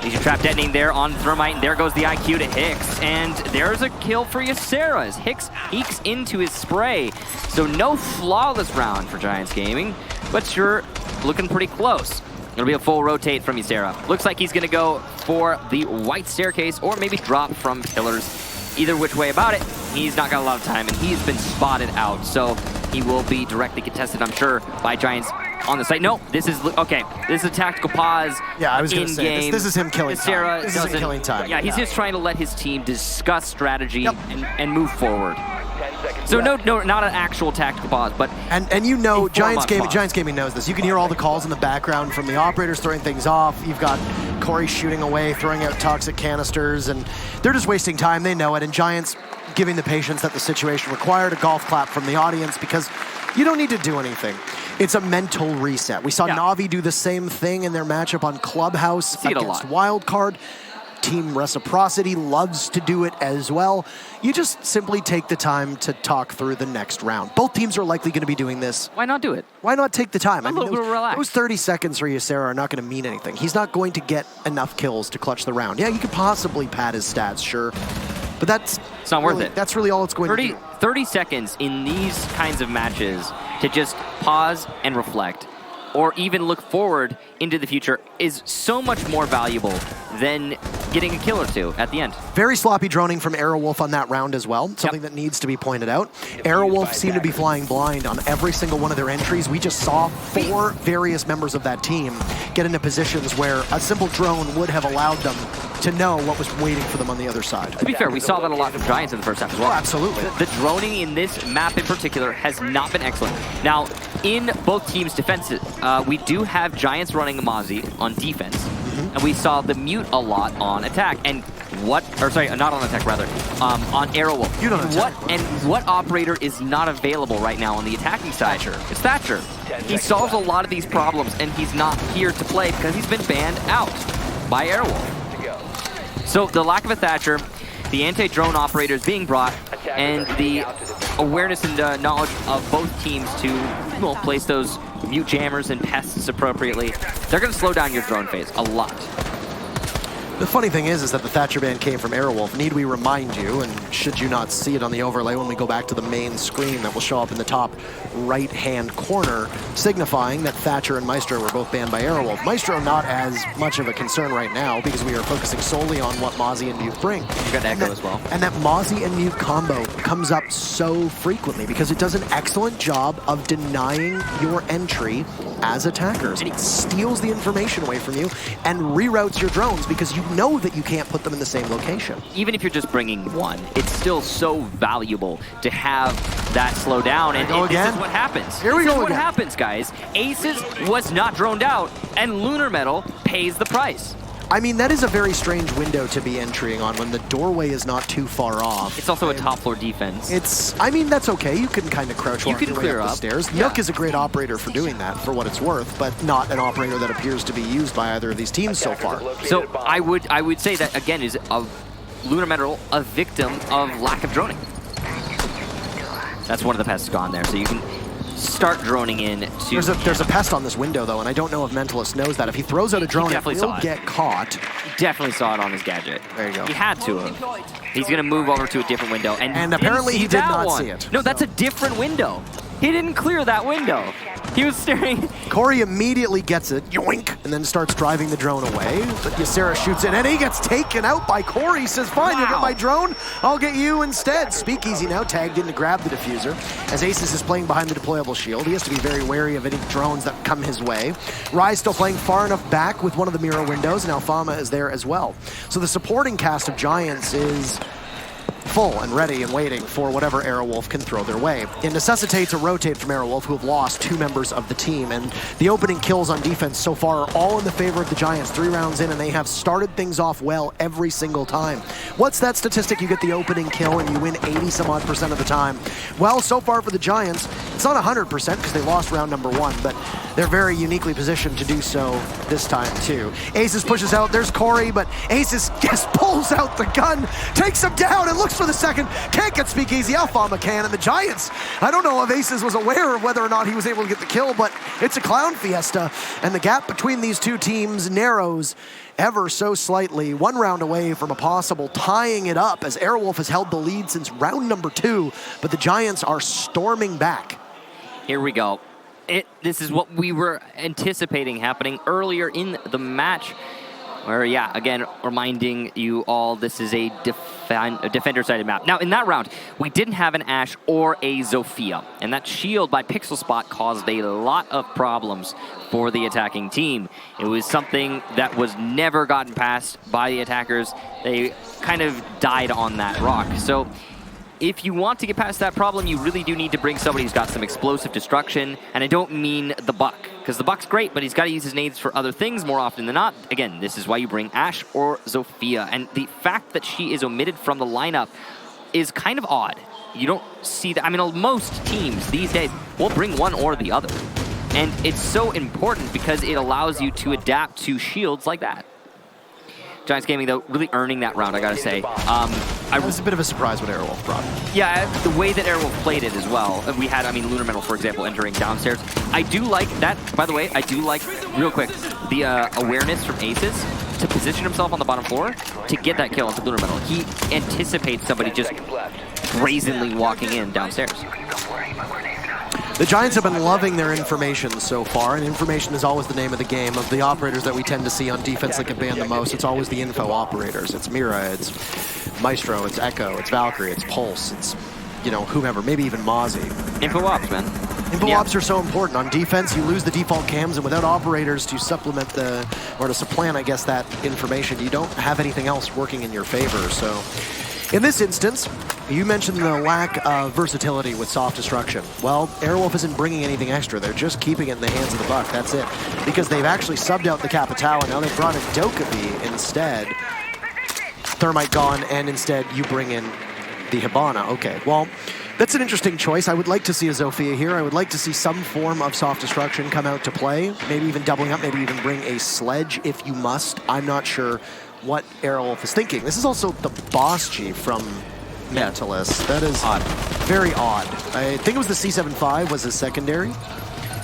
Legion Trap detonating there on Thermite, and there goes the IQ to Hicks. And there's a kill for Ysera as Hicks ekes into his spray. So no flawless round for Giants Gaming, but sure, looking pretty close. It'll be a full rotate from Ysera. Looks like he's gonna go for the white staircase or maybe drop from pillars. Either which way about it, he's not got a lot of time, and he's been spotted out. So he will be directly contested, I'm sure, by Giants on the site. No, this is, okay, this is a tactical pause. Yeah, I was going to say, this is him killing time. This is him killing time. Yeah, he's just trying to let his team discuss strategy and move forward. So no, not an actual tactical pause, but and you know, Giants Gaming knows this. You can hear all the calls in the background from the operators throwing things off. You've got Corey shooting away, throwing out toxic canisters, and they're just wasting time. They know it, and Giants giving the patience that the situation required, a golf clap from the audience, because you don't need to do anything. It's a mental reset. We saw Na'Vi do the same thing in their matchup on Clubhouse against Wildcard. Team Reciprocity loves to do it as well. You just simply take the time to talk through the next round. Both teams are likely going to be doing this. Why not do it? Why not take the time? I mean, those 30 seconds for Ysera are not going to mean anything. He's not going to get enough kills to clutch the round. Yeah, you could possibly pad his stats, sure. But it's not worth it. That's really all it's going to do. 30 seconds in these kinds of matches to just pause and reflect, or even look forward into the future, is so much more valuable than getting a kill or 2 at the end. Very sloppy droning from Aerowolf on that round as well, something that needs to be pointed out. Aerowolf seemed to be flying blind on every single one of their entries. We just saw 4 various members of that team get into positions where a simple drone would have allowed them to know what was waiting for them on the other side. To be fair, we saw that a lot from Giants in the first half as well. Oh, absolutely. The droning in this map in particular has not been excellent. Now, in both teams' defenses, we do have Giants running Mozzie on defense, and we saw the mute a lot on attack. And not on attack, rather, on Aerowolf. What operator is not available right now on the attacking side? Thatcher. It's Thatcher. He solves a lot of these problems, and he's not here to play because he's been banned out by Aerowolf. So the lack of a Thatcher, the anti-drone operator is being brought, and the awareness and knowledge of both teams to place those mute jammers and pests appropriately, they're going to slow down your drone phase a lot. The funny thing is that the Thatcher ban came from Aerowolf. Need we remind you, and should you not see it on the overlay when we go back to the main screen that will show up in the top right-hand corner, signifying that Thatcher and Maestro were both banned by Aerowolf. Maestro not as much of a concern right now because we are focusing solely on what Mozzie and Mute bring. You've got Echo as well. And that Mozzie and Mute combo comes up so frequently because it does an excellent job of denying your entry as attackers. And it steals the information away from you and reroutes your drones because you know that you can't put them in the same location. Even if you're just bringing one, it's still so valuable to have that slow down. And this is what happens. Here we go again. This is what happens, guys. Aces was not droned out, and Lunar Metal pays the price. I mean, that is a very strange window to be entering on when the doorway is not too far off. It's also a top floor defense. I mean, that's okay. You can kind of crouch walk your way up the stairs. Yeah. Nook is a great operator for doing that, for what it's worth, but not an operator that appears to be used by either of these teams so far. So I would say that, again, is a Lunar Metal a victim of lack of droning. That's one of the pests gone there, so you can start droning in to... There's a pest on this window, though, and I don't know if Mentalist knows that. If he throws out a drone, it will get caught. He definitely saw it on his gadget. There you go. He had to have. He's going to move over to a different window. And apparently he did not see it. No, that's a different window. He didn't clear that window. He was staring. Corey immediately gets it, yoink, and then starts driving the drone away. But Ysera shoots it, and he gets taken out by Corey. He says, fine, you get my drone, I'll get you instead. Speakeasy now tagged in to grab the diffuser. As Aces is playing behind the deployable shield, he has to be very wary of any drones that come his way. Rai still playing far enough back with one of the mirror windows, and Alfama is there as well. So the supporting cast of Giants is full and ready and waiting for whatever Aerowolf can throw their way. It necessitates a rotate from Aerowolf, who have lost 2 members of the team, and the opening kills on defense so far are all in the favor of the Giants. 3 rounds in, and they have started things off well every single time. What's that statistic? You get the opening kill and you win 80-some-odd% of the time. Well, so far for the Giants, it's not 100% because they lost round number 1, but they're very uniquely positioned to do so this time too. Aces pushes out, there's Corey, but Aces just pulls out the gun, takes him down, and looks for the second. Can't get Speakeasy. Alfama can, and the Giants, I don't know if Aces was aware of whether or not he was able to get the kill, but it's a clown fiesta, and the gap between these two teams narrows ever so slightly. 1 round away from a possible tying it up, as Aerowolf has held the lead since round number 2, but the Giants are storming back. Here we go. This is what we were anticipating happening earlier in the match. Where, yeah, again, reminding you all, this is a defender-sided map. Now, in that round, we didn't have an Ashe or a Zofia, and that shield by Pixel Spot caused a lot of problems for the attacking team. It was something that was never gotten past by the attackers. They kind of died on that rock. So if you want to get past that problem, you really do need to bring somebody who's got some explosive destruction, and I don't mean the Buck, because the Buck's great, but he's got to use his nades for other things more often than not. Again, this is why you bring Ashe or Zofia, and the fact that she is omitted from the lineup is kind of odd. You don't see that. I mean, most teams these days will bring one or the other, and it's so important because it allows you to adapt to shields like that. Giants Gaming, though, really earning that round, I gotta say. It was a bit of a surprise what Aerowolf brought. Yeah, the way that Aerowolf played it as well. We had, I mean, Lunar Metal, for example, entering downstairs. I do like that, by the way, I do like, real quick, the awareness from Aces to position himself on the bottom floor to get that kill into Lunar Metal. He anticipates somebody just brazenly walking in downstairs. The Giants have been loving their information so far, and information is always the name of the game. Of the operators that we tend to see on defense that can ban the most, it's always the info operators. It's Mira, it's Maestro, it's Echo, it's Valkyrie, it's Pulse, it's, you know, whomever, maybe even Mozzie. Info ops, man. Info ops are so important. On defense, you lose the default cams, and without operators to supplement or to supplant, I guess, that information, you don't have anything else working in your favor. So in this instance, you mentioned the lack of versatility with soft destruction. Well, Aerowolf isn't bringing anything extra. They're just keeping it in the hands of the Buck. That's it. Because they've actually subbed out the Capitao, and now they've brought in Dokkaebi instead. Thermite gone, and instead you bring in the Hibana. Okay, well, that's an interesting choice. I would like to see a Zofia here. I would like to see some form of soft destruction come out to play. Maybe even doubling up, maybe even bring a sledge if you must. I'm not sure what Aerowolf is thinking. This is also the boss chief from Mentalist. That is odd. Very odd. I think it was the C75 was his secondary,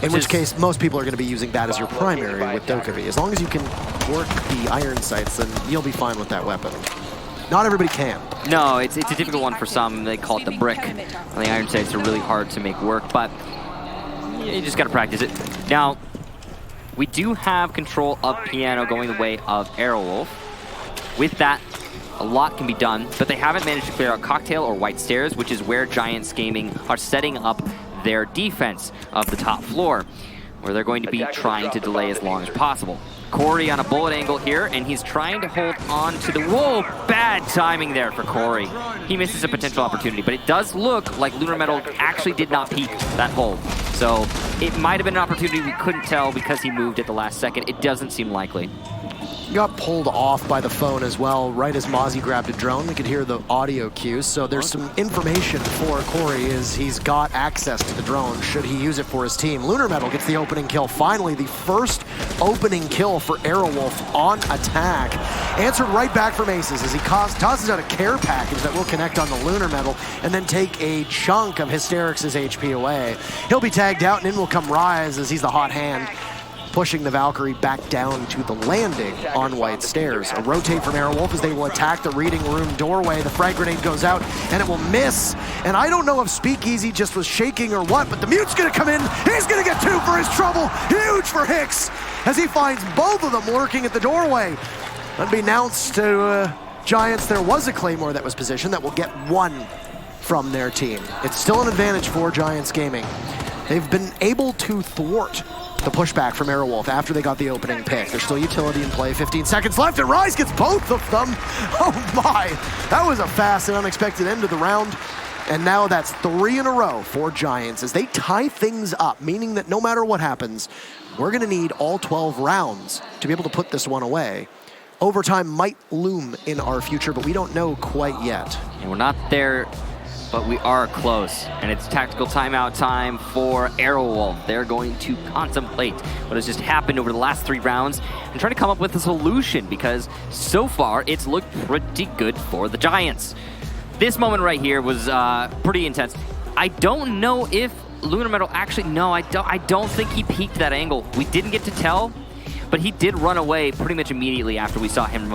in which case most people are going to be using that as your primary with Dokkaebi. As long as you can work the iron sights, then you'll be fine with that weapon. Not everybody can. No, it's a difficult one for some. They call it the brick. And the iron sights are really hard to make work, but you just got to practice it. Now, we do have control of Piano going the way of Aerowolf. With that, a lot can be done, but they haven't managed to clear out Cocktail or White Stairs, which is where Giants Gaming are setting up their defense of the top floor, where they're going to be trying to delay as long as possible. Corey on a bullet angle here, and he's trying to hold on to the... Whoa, bad timing there for Corey. He misses a potential opportunity, but it does look like Lunar Metal actually did not peek that hold. So it might have been an opportunity we couldn't tell because he moved at the last second. It doesn't seem likely. got pulled off by the phone as well. Right as Mozzie grabbed a drone, we could hear the audio cues. So there's some information for Corey is he's got access to the drone should he use it for his team. Lunar Metal gets the opening kill. Finally, the first opening kill for Aerowolf on attack. Answered right back from Aces as he tosses out a care package that will connect on the Lunar Metal and then take a chunk of Hysterix' HP away. He'll be tagged out and in will come Rise as he's the hot hand, pushing the Valkyrie back down to the landing on White Stairs. A rotate from Aerowolf as they will attack the reading room doorway. The frag grenade goes out and it will miss. And I don't know if Speakeasy just was shaking or what, but the mute's gonna come in. He's gonna get 2 for his trouble. Huge for Hicks as he finds both of them lurking at the doorway. Unbeknownst to Giants, there was a Claymore that was positioned that will get 1 from their team. It's still an advantage for Giants Gaming. They've been able to thwart the pushback from Aerowolf after they got the opening pick. There's still utility in play, 15 seconds left, and Rise gets both of them. Oh my, that was a fast and unexpected end of the round. And now that's 3 in a row for Giants as they tie things up, meaning that no matter what happens, we're gonna need all 12 rounds to be able to put this one away. Overtime might loom in our future, but we don't know quite yet. And we're not there, but we are close. And it's tactical timeout time for Aerowolf. They're going to contemplate what has just happened over the last 3 rounds and try to come up with a solution because so far it's looked pretty good for the Giants. This moment right here was pretty intense. I don't know if Lunar Metal actually, no, I don't think he peeked that angle. We didn't get to tell, but he did run away pretty much immediately after we saw him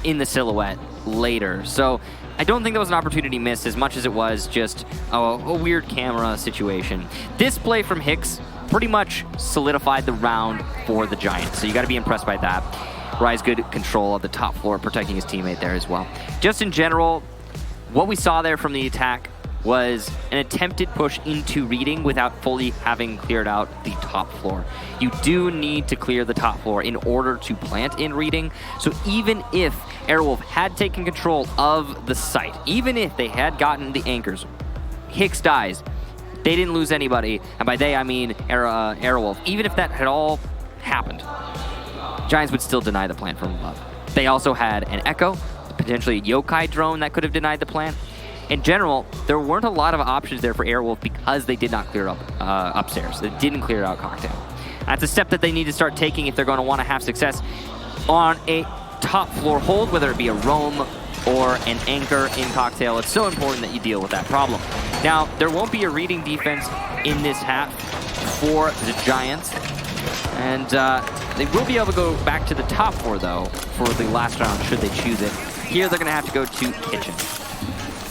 in the silhouette later. So I don't think that was an opportunity missed as much as it was just a weird camera situation. This play from Hicks pretty much solidified the round for the Giants, so you got to be impressed by that. Rise good control of the top floor, protecting his teammate there as well. Just in general, what we saw there from the attack was an attempted push into reading without fully having cleared out the top floor. You do need to clear the top floor in order to plant in reading. So even if Aerowolf had taken control of the site, even if they had gotten the anchors, Hicks dies, they didn't lose anybody. And by they, I mean Aerowolf. Even if that had all happened, Giants would still deny the plant from above. They also had an Echo, potentially a Yokai drone that could have denied the plant. In general, there weren't a lot of options there for Aerowolf because they did not clear up upstairs. They didn't clear out Cocktail. That's a step that they need to start taking if they're going to want to have success on a top floor hold, whether it be a roam or an anchor in Cocktail. It's so important that you deal with that problem. Now, there won't be a reading defense in this half for the Giants. And they will be able to go back to the top floor, though, for the last round, should they choose it. Here, they're going to have to go to Kitchen.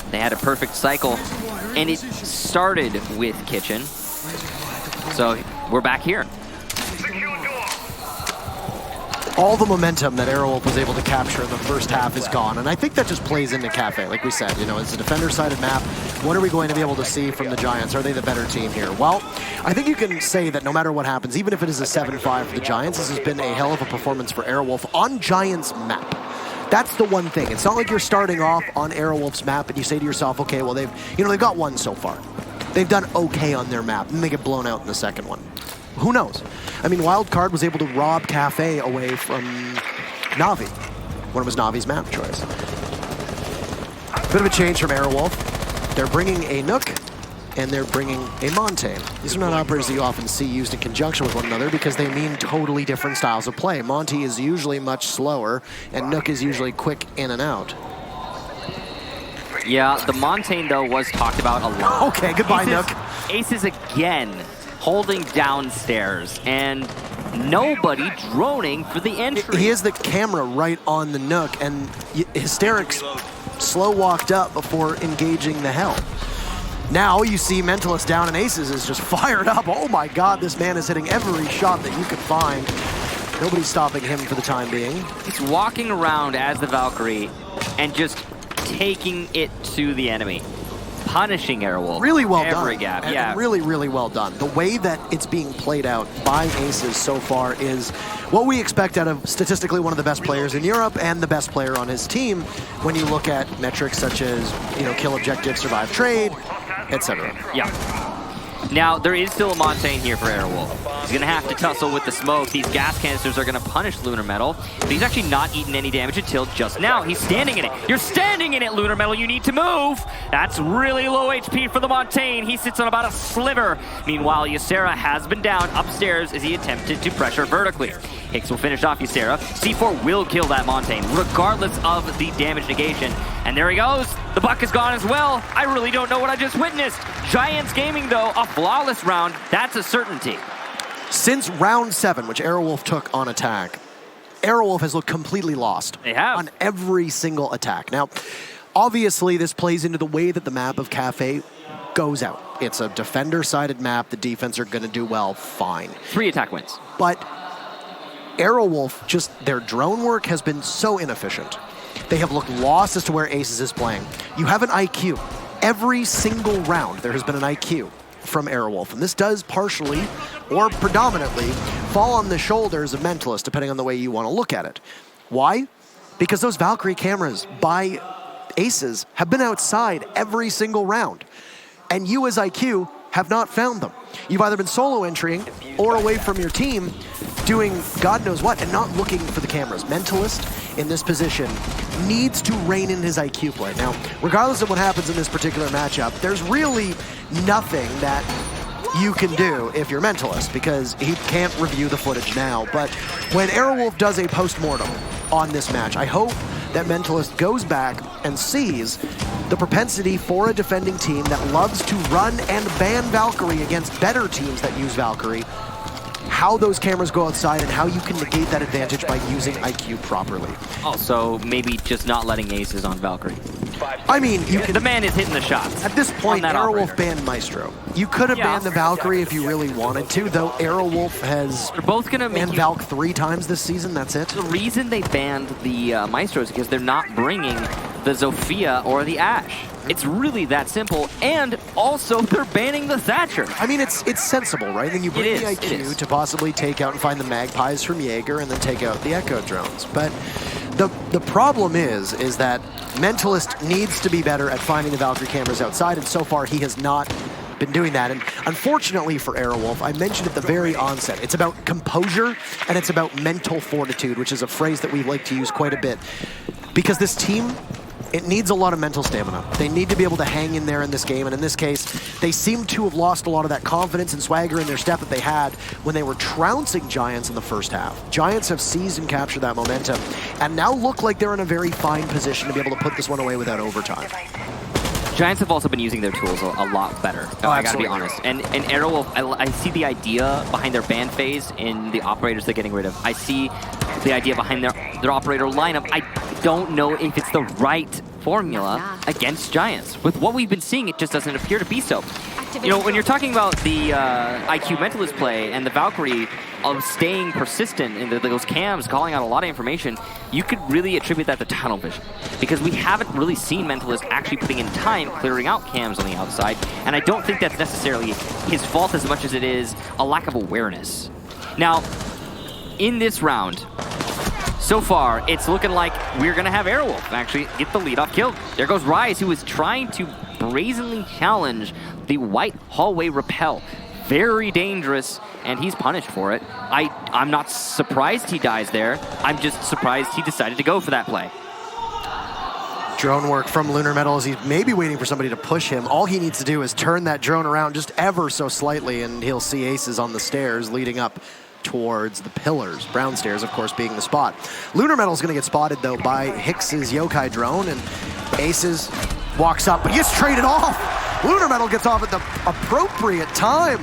They had a perfect cycle, and it started with Kitchen. So we're back here. All the momentum that Aerowolf was able to capture in the first half is gone, and I think that just plays into Cafe. Like we said, you know, it's a defender-sided map. What are we going to be able to see from the Giants? Are they the better team here? Well, I think you can say that no matter what happens, even if it is a 7-5 for the Giants, this has been a hell of a performance for Aerowolf on Giants' map. That's the one thing. It's not like you're starting off on Aerowolf's map and you say to yourself, okay, well, they've got 1 so far. They've done okay on their map, and they get blown out in the second one. Who knows? I mean, Wildcard was able to rob Cafe away from Na'Vi when it was Na'Vi's map choice. Bit of a change from Aerowolf. They're bringing a Nook, and they're bringing a Montaigne. These are not operators that you often see used in conjunction with one another because they mean totally different styles of play. Monty is usually much slower, and Nook is usually quick in and out. Yeah, the Montaigne, though, was talked about a lot. Okay, goodbye, Nook. Aces again holding downstairs, and nobody droning for the entry. He has the camera right on the Nook, and Hysterix slow walked up before engaging the help. Now you see Mentalist down, and Aces is just fired up. Oh my God, this man is hitting every shot that you could find. Nobody's stopping him for the time being. He's walking around as the Valkyrie and just taking it to the enemy. Punishing Aerowolf. Really well done. Every gap, and yeah. Really, really well done. The way that it's being played out by Aces so far is what we expect out of statistically one of the best players in Europe and the best player on his team when you look at metrics such as, kill objective, survive trade, etc. Yeah. Now, there is still a Montaigne here for Aerowolf. He's going to have to tussle with the smoke. These gas canisters are going to punish Lunar Metal, but he's actually not eaten any damage until just now. He's standing in it. You're standing in it, Lunar Metal. You need to move. That's really low HP for the Montaigne. He sits on about a sliver. Meanwhile, Ysera has been down upstairs as he attempted to pressure vertically. Hicks will finish off Ysera. C4 will kill that Montaigne, regardless of the damage negation. And there he goes. The buck is gone as well. I really don't know what I just witnessed. Giants Gaming, though, a flawless round. That's a certainty. Since round 7, which Aerowolf took on attack, Aerowolf has looked completely lost. They have. On every single attack. Now, obviously, this plays into the way that the map of Cafe goes out. It's a defender-sided map. The defense are going to do well, fine. 3 attack wins. But Aerowolf, just their drone work has been so inefficient. They have looked lost as to where Aces is playing. You have an IQ. Every single round, there has been an IQ from Aerowolf. And this does partially, or predominantly, fall on the shoulders of Mentalist, depending on the way you want to look at it. Why? Because those Valkyrie cameras by Aces have been outside every single round. And you as IQ have not found them. You've either been solo entering or away from your team doing God knows what and not looking for the cameras. Mentalist in this position needs to rein in his IQ play. Now, regardless of what happens in this particular matchup, there's really nothing that you can do if you're Mentalist because he can't review the footage now. But when Aerowolf does a post-mortem on this match, I hope that Mentalist goes back and sees the propensity for a defending team that loves to run and ban Valkyrie against better teams that use Valkyrie, how those cameras go outside and how you can negate that advantage by using IQ properly. Also, maybe just not letting Aces on Valkyrie. I mean, you can, the man is hitting the shots. At this point, Aerowolf banned Maestro. You could have banned the Valkyrie if you really wanted to, though Aerowolf has banned Valk 3 times this season, that's it. The reason they banned the Maestro is because they're not bringing the Zofia or the Ashe. It's really that simple, and also they're banning the Thatcher. I mean, it's sensible, right? Then you bring the IQ to possibly take out and find the Magpies from Jaeger and then take out the Echo drones. But the problem is that Mentalist needs to be better at finding the Valkyrie cameras outside, and so far he has not been doing that. And unfortunately for Aerowolf, I mentioned at the very onset, it's about composure and it's about mental fortitude, which is a phrase that we like to use quite a bit. Because this team, it needs a lot of mental stamina. They need to be able to hang in there in this game, and in this case, they seem to have lost a lot of that confidence and swagger in their step that they had when they were trouncing Giants in the first half. Giants have seized and captured that momentum, and now look like they're in a very fine position to be able to put this one away without overtime. Giants have also been using their tools a lot better. I gotta be honest. And Aerowolf, I see the idea behind their ban phase in the operators they're getting rid of. I see the idea behind their operator lineup. I don't know if it's the right formula against Giants. With what we've been seeing, it just doesn't appear to be so. You know, when you're talking about the IQ Mentalist play and the Valkyrie of staying persistent in those cams, calling out a lot of information, you could really attribute that to tunnel vision. Because we haven't really seen Mentalist actually putting in time clearing out cams on the outside, and I don't think that's necessarily his fault as much as it is a lack of awareness. Now, in this round, so far, it's looking like we're going to have Aerowolf actually get the lead-off kill. There goes Rise, who is trying to brazenly challenge the white hallway rappel. Very dangerous, and he's punished for it. I'm not surprised he dies there. I'm just surprised he decided to go for that play. Drone work from Lunar Metal as he's maybe waiting for somebody to push him. All he needs to do is turn that drone around just ever so slightly, and he'll see Aces on the stairs leading up towards the pillars. Brown stairs, of course, being the spot. Lunar Metal's going to get spotted, though, by Hicks's Yokai drone, and Aces walks up, but he gets traded off. Lunar Metal gets off at the appropriate time,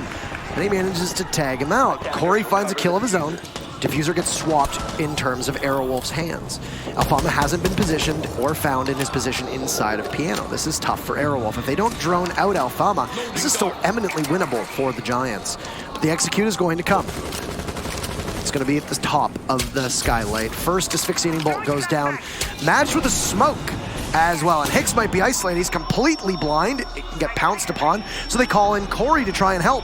and he manages to tag him out. Corey finds a kill of his own. Diffuser gets swapped in terms of Aerowolf's hands. Alfama hasn't been positioned or found in his position inside of Piano. This is tough for Aerowolf. If they don't drone out Alfama, this is still eminently winnable for the Giants. But the execute is going to come. It's going to be at the top of the skylight. First asphyxiating bolt goes down, matched with a smoke as well. And Hicks might be isolated. He's completely blind. It can get pounced upon. So they call in Corey to try and help.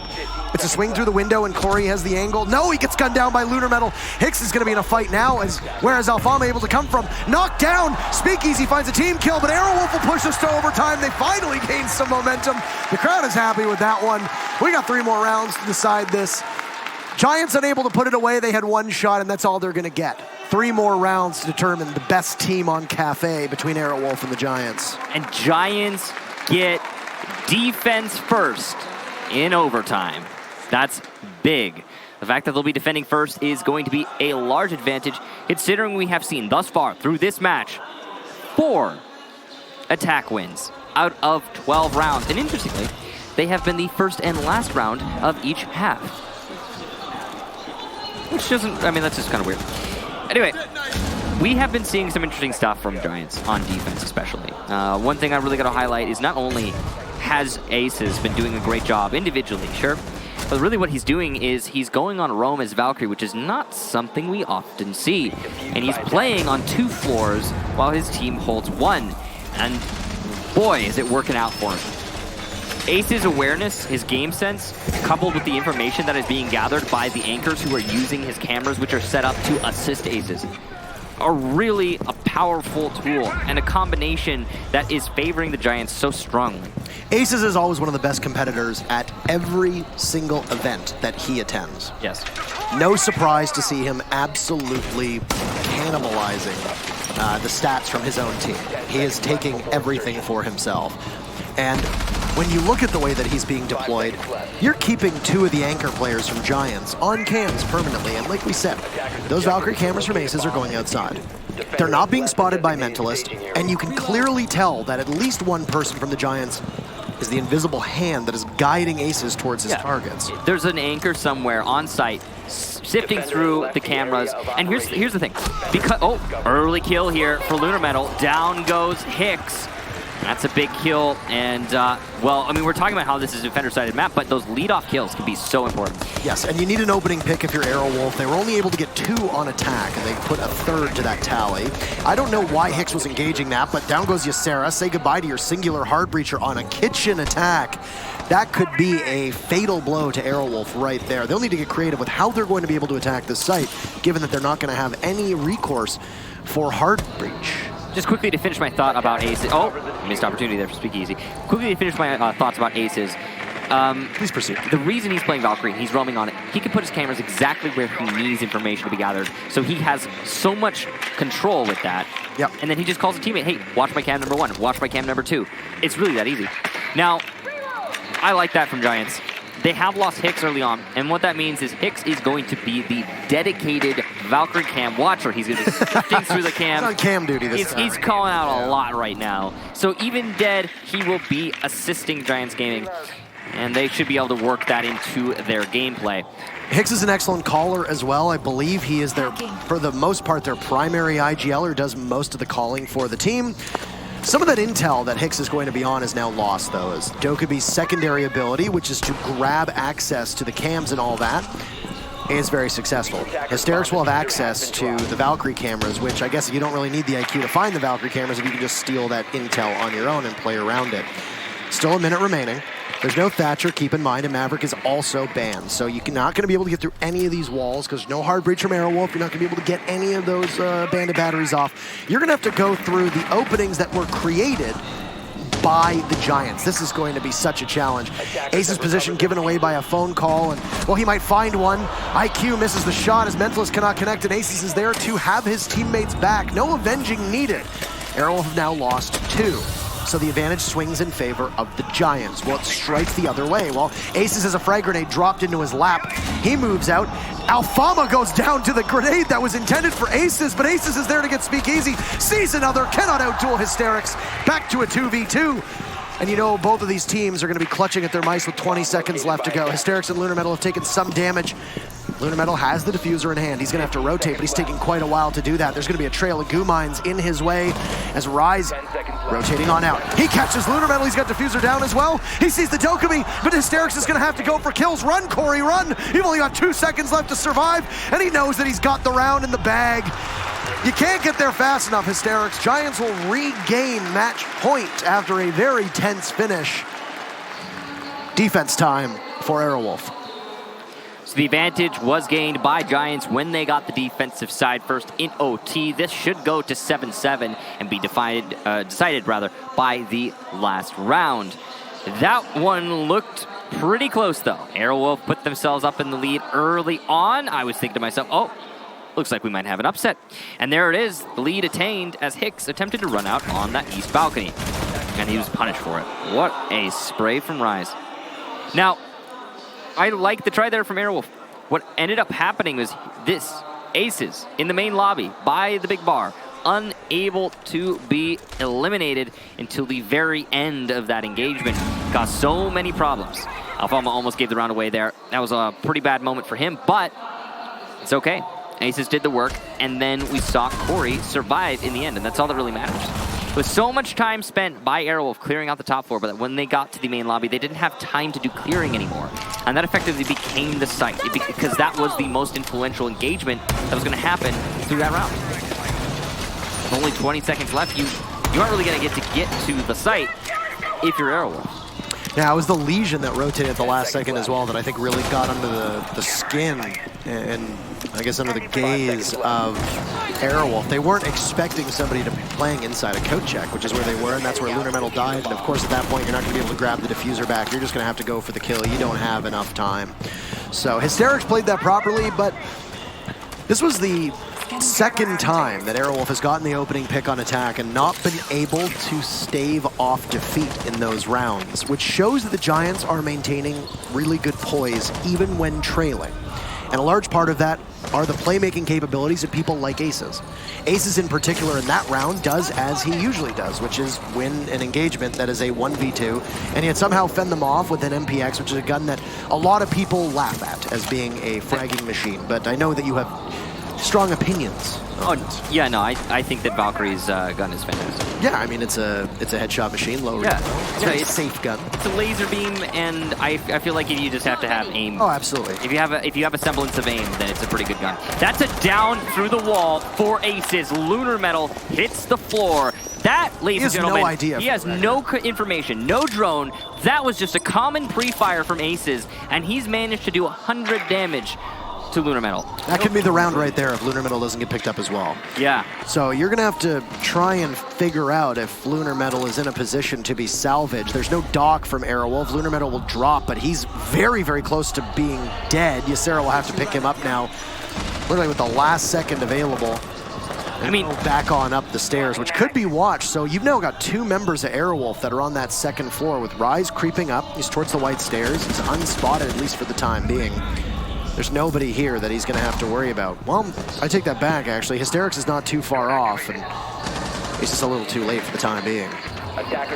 It's a swing through the window, and Corey has the angle. No, he gets gunned down by Lunar Metal. Hicks is going to be in a fight now, as where's Alfama able to come from? Knocked down. Speakeasy finds a team kill, but Aerowolf will push us to overtime. They finally gain some momentum. The crowd is happy with that one. We got 3 more rounds to decide this. Giants unable to put it away. They had one shot, and that's all they're going to get. 3 more rounds to determine the best team on Cafe between Aerowolf and the Giants. And Giants get defense first in overtime. That's big. The fact that they'll be defending first is going to be a large advantage, considering we have seen thus far through this match 4 attack wins out of 12 rounds. And interestingly, they have been the first and last round of each half. Which doesn't, I mean, that's just kind of weird. Anyway, we have been seeing some interesting stuff from Giants on defense especially. One thing I really got to highlight is not only has Aces been doing a great job individually, sure, but really what he's doing is he's going on Roam as Valkyrie, which is not something we often see. And he's playing on 2 floors while his team holds 1. And boy, is it working out for him. Ace's awareness, his game sense, coupled with the information that is being gathered by the anchors who are using his cameras, which are set up to assist Aces, are really a powerful tool and a combination that is favoring the Giants so strongly. Aces is always one of the best competitors at every single event that he attends. Yes. No surprise to see him absolutely cannibalizing the stats from his own team. He is taking everything for himself. And when you look at the way that he's being deployed, you're keeping 2 of the anchor players from Giants on cams permanently. And like we said, those Valkyrie cameras from Aces are going outside. They're not being spotted by Mentalist, and you can clearly tell that at least one person from the Giants is the invisible hand that is guiding Aces towards his targets. There's an anchor somewhere on site sifting through the cameras. And here's the thing. Because early kill here for Lunar Metal. Down goes Hicks. That's a big kill, and, well, I mean, we're talking about how this is a defender-sided map, but those lead-off kills can be so important. Yes, and you need an opening pick if you're Aerowolf. They were only able to get 2 on attack, and they put a 3rd to that tally. I don't know why Hicks was engaging that, but down goes Ysera. Say goodbye to your singular hard breacher on a kitchen attack. That could be a fatal blow to Aerowolf right there. They'll need to get creative with how they're going to be able to attack this site, given that they're not going to have any recourse for hard breach. Just quickly to finish my thought about Aces. Oh, missed opportunity there for Speakeasy. Quickly to finish my thoughts about Aces. Please proceed. The reason he's playing Valkyrie, he's roaming on it, he can put his cameras exactly where he needs information to be gathered. So he has so much control with that. Yep. And then he just calls a teammate, hey, watch my cam number 1, watch my cam number 2. It's really that easy. Now, I like that from Giants. They have lost Hicks early on, and what that means is Hicks is going to be the dedicated Valkyrie cam watcher. He's going to be sifting through the cam. He's on cam duty this time. He's calling out a lot right now. So even dead, he will be assisting Giants Gaming, and they should be able to work that into their gameplay. Hicks is an excellent caller as well. I believe he is their, for the most part, their primary IGLer, does most of the calling for the team. Some of that intel that Hicks is going to be on is now lost, though, as Dokubi's secondary ability, which is to grab access to the cams and all that, is very successful. Hysterics will have access to the Valkyrie cameras, which I guess you don't really need the IQ to find the Valkyrie cameras if you can just steal that intel on your own and play around it. Still a minute remaining. There's no Thatcher, keep in mind, and Maverick is also banned. So you're not going to be able to get through any of these walls because no hard breach from Aerowolf. You're not going to be able to get any of those bandit batteries off. You're going to have to go through the openings that were created by the Giants. This is going to be such a challenge. Ace's position given away by a phone call, and, well, he might find one. IQ misses the shot as Mentalist cannot connect, and Aces is there to have his teammates back. No avenging needed. Aerowolf have now lost 2. So the advantage swings in favor of the Giants. Well, it strikes the other way. Well, Aces has a frag grenade dropped into his lap. He moves out. Alfama goes down to the grenade that was intended for Aces, but Aces is there to get Speakeasy. Sees another, cannot outduel Hysterics. Back to a 2v2. And you know, both of these teams are going to be clutching at their mice with 20 seconds left to go. Hysterics and Lunar Metal have taken some damage. Lunar Metal has the diffuser in hand. He's going to have to rotate, but he's taking quite a while to do that. There's going to be a trail of goo mines in his way as Rise rotating on out. He catches Lunar Metal. He's got diffuser down as well. He sees the Dokumi, but Hysterics is going to have to go for kills. Run, Corey, run. You've only got 2 seconds left to survive, and he knows that he's got the round in the bag. You can't get there fast enough, Hysterics. Giants will regain match point after a very tense finish. Defense time for Aerowolf. So the advantage was gained by Giants when they got the defensive side first in OT. This should go to 7-7 and be decided by the last round. That one looked pretty close, though. Aerowolf put themselves up in the lead early on. I was thinking to myself, oh, looks like we might have an upset. And there it is, the lead attained as Hicks attempted to run out on that east balcony. And he was punished for it. What a spray from Rise. Now, I like the try there from Aerowolf. What ended up happening was this. Aces in the main lobby by the big bar, unable to be eliminated until the very end of that engagement. Got so many problems. Alfama almost gave the round away there. That was a pretty bad moment for him, but it's okay. Aces did the work, and then we saw Corey survive in the end, and that's all that really matters. With so much time spent by Aerowolf clearing out the top floor, but when they got to the main lobby, they didn't have time to do clearing anymore. And that effectively became the site, because that was the most influential engagement that was going to happen through that round. With only 20 seconds left, you aren't really going to get to the site if you're Aerowolf. Yeah, it was the Legion that rotated at the last second as well that I think really got under the skin and I guess under the gaze of Aerowolf. They weren't expecting somebody to be playing inside a coat check, which is where they were, and that's where Lunar Metal died. And of course, at that point, you're not going to be able to grab the diffuser back. You're just going to have to go for the kill. You don't have enough time. So Hysterics played that properly, but this was the second time that Aerowolf has gotten the opening pick on attack and not been able to stave off defeat in those rounds, which shows that the Giants are maintaining really good poise even when trailing. And a large part of that are the playmaking capabilities of people like Aces. Aces in particular in that round does as he usually does, which is win an engagement that is a 1v2, and yet somehow fend them off with an MPX, which is a gun that a lot of people laugh at as being a fragging machine. But I know that you have strong opinions. Yeah, no, I think that Valkyrie's gun is fantastic. Yeah, I mean, it's a headshot machine, low yeah. recoil. It's a safe gun. It's a laser beam, and I feel like you just have to have aim. Oh, absolutely. If you have a semblance of aim, then it's a pretty good gun. That's a down through the wall for Aces. Lunar Metal hits the floor. That, ladies and gentlemen, no idea he has no information, no drone. That was just a common pre-fire from Aces, and he's managed to do 100 damage to Lunar Metal. That could be the round right there if Lunar Metal doesn't get picked up as well. Yeah. So you're going to have to try and figure out if Lunar Metal is in a position to be salvaged. There's no dock from Aerowolf. Lunar Metal will drop, but he's very, very close to being dead. Ysera will have to pick him up now, literally with the last second available. I mean, back on up the stairs, which could be watched. So you've now got two members of Aerowolf that are on that second floor with Rise creeping up. He's towards the white stairs. He's unspotted, at least for the time being. There's nobody here that he's going to have to worry about. Well, I take that back, actually. Hysterics is not too far off, and he's just a little too late for the time being.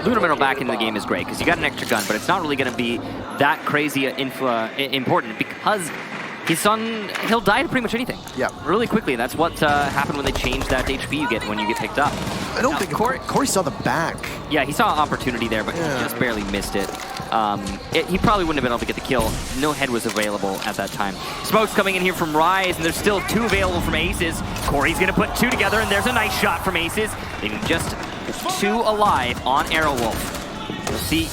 Lunar Metal back into the game is great, because you got an extra gun, but it's not really going to be that crazy important, because he'll die to pretty much anything. Yeah. Really quickly. That's what happened when they changed that HP you get when you get picked up. I don't think Corey saw the back. Yeah, he saw an opportunity there, but he just barely missed it. He probably wouldn't have been able to get the kill. No head was available at that time. Smoke's coming in here from Rise, and there's still two available from Aces. Corey's going to put two together, and there's a nice shot from Aces. Leaving just two alive on Aerowolf. We'll see.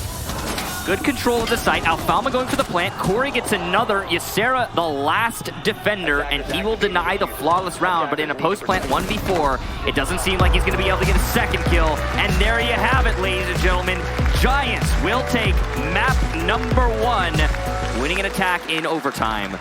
Good control of the site. Alfama going for the plant. Corey gets another. Ysera, the last defender, and he will deny the flawless round. But in a post-plant 1v4, it doesn't seem like he's going to be able to get a second kill. And there you have it, ladies and gentlemen. Giants will take map number 1, winning an attack in overtime.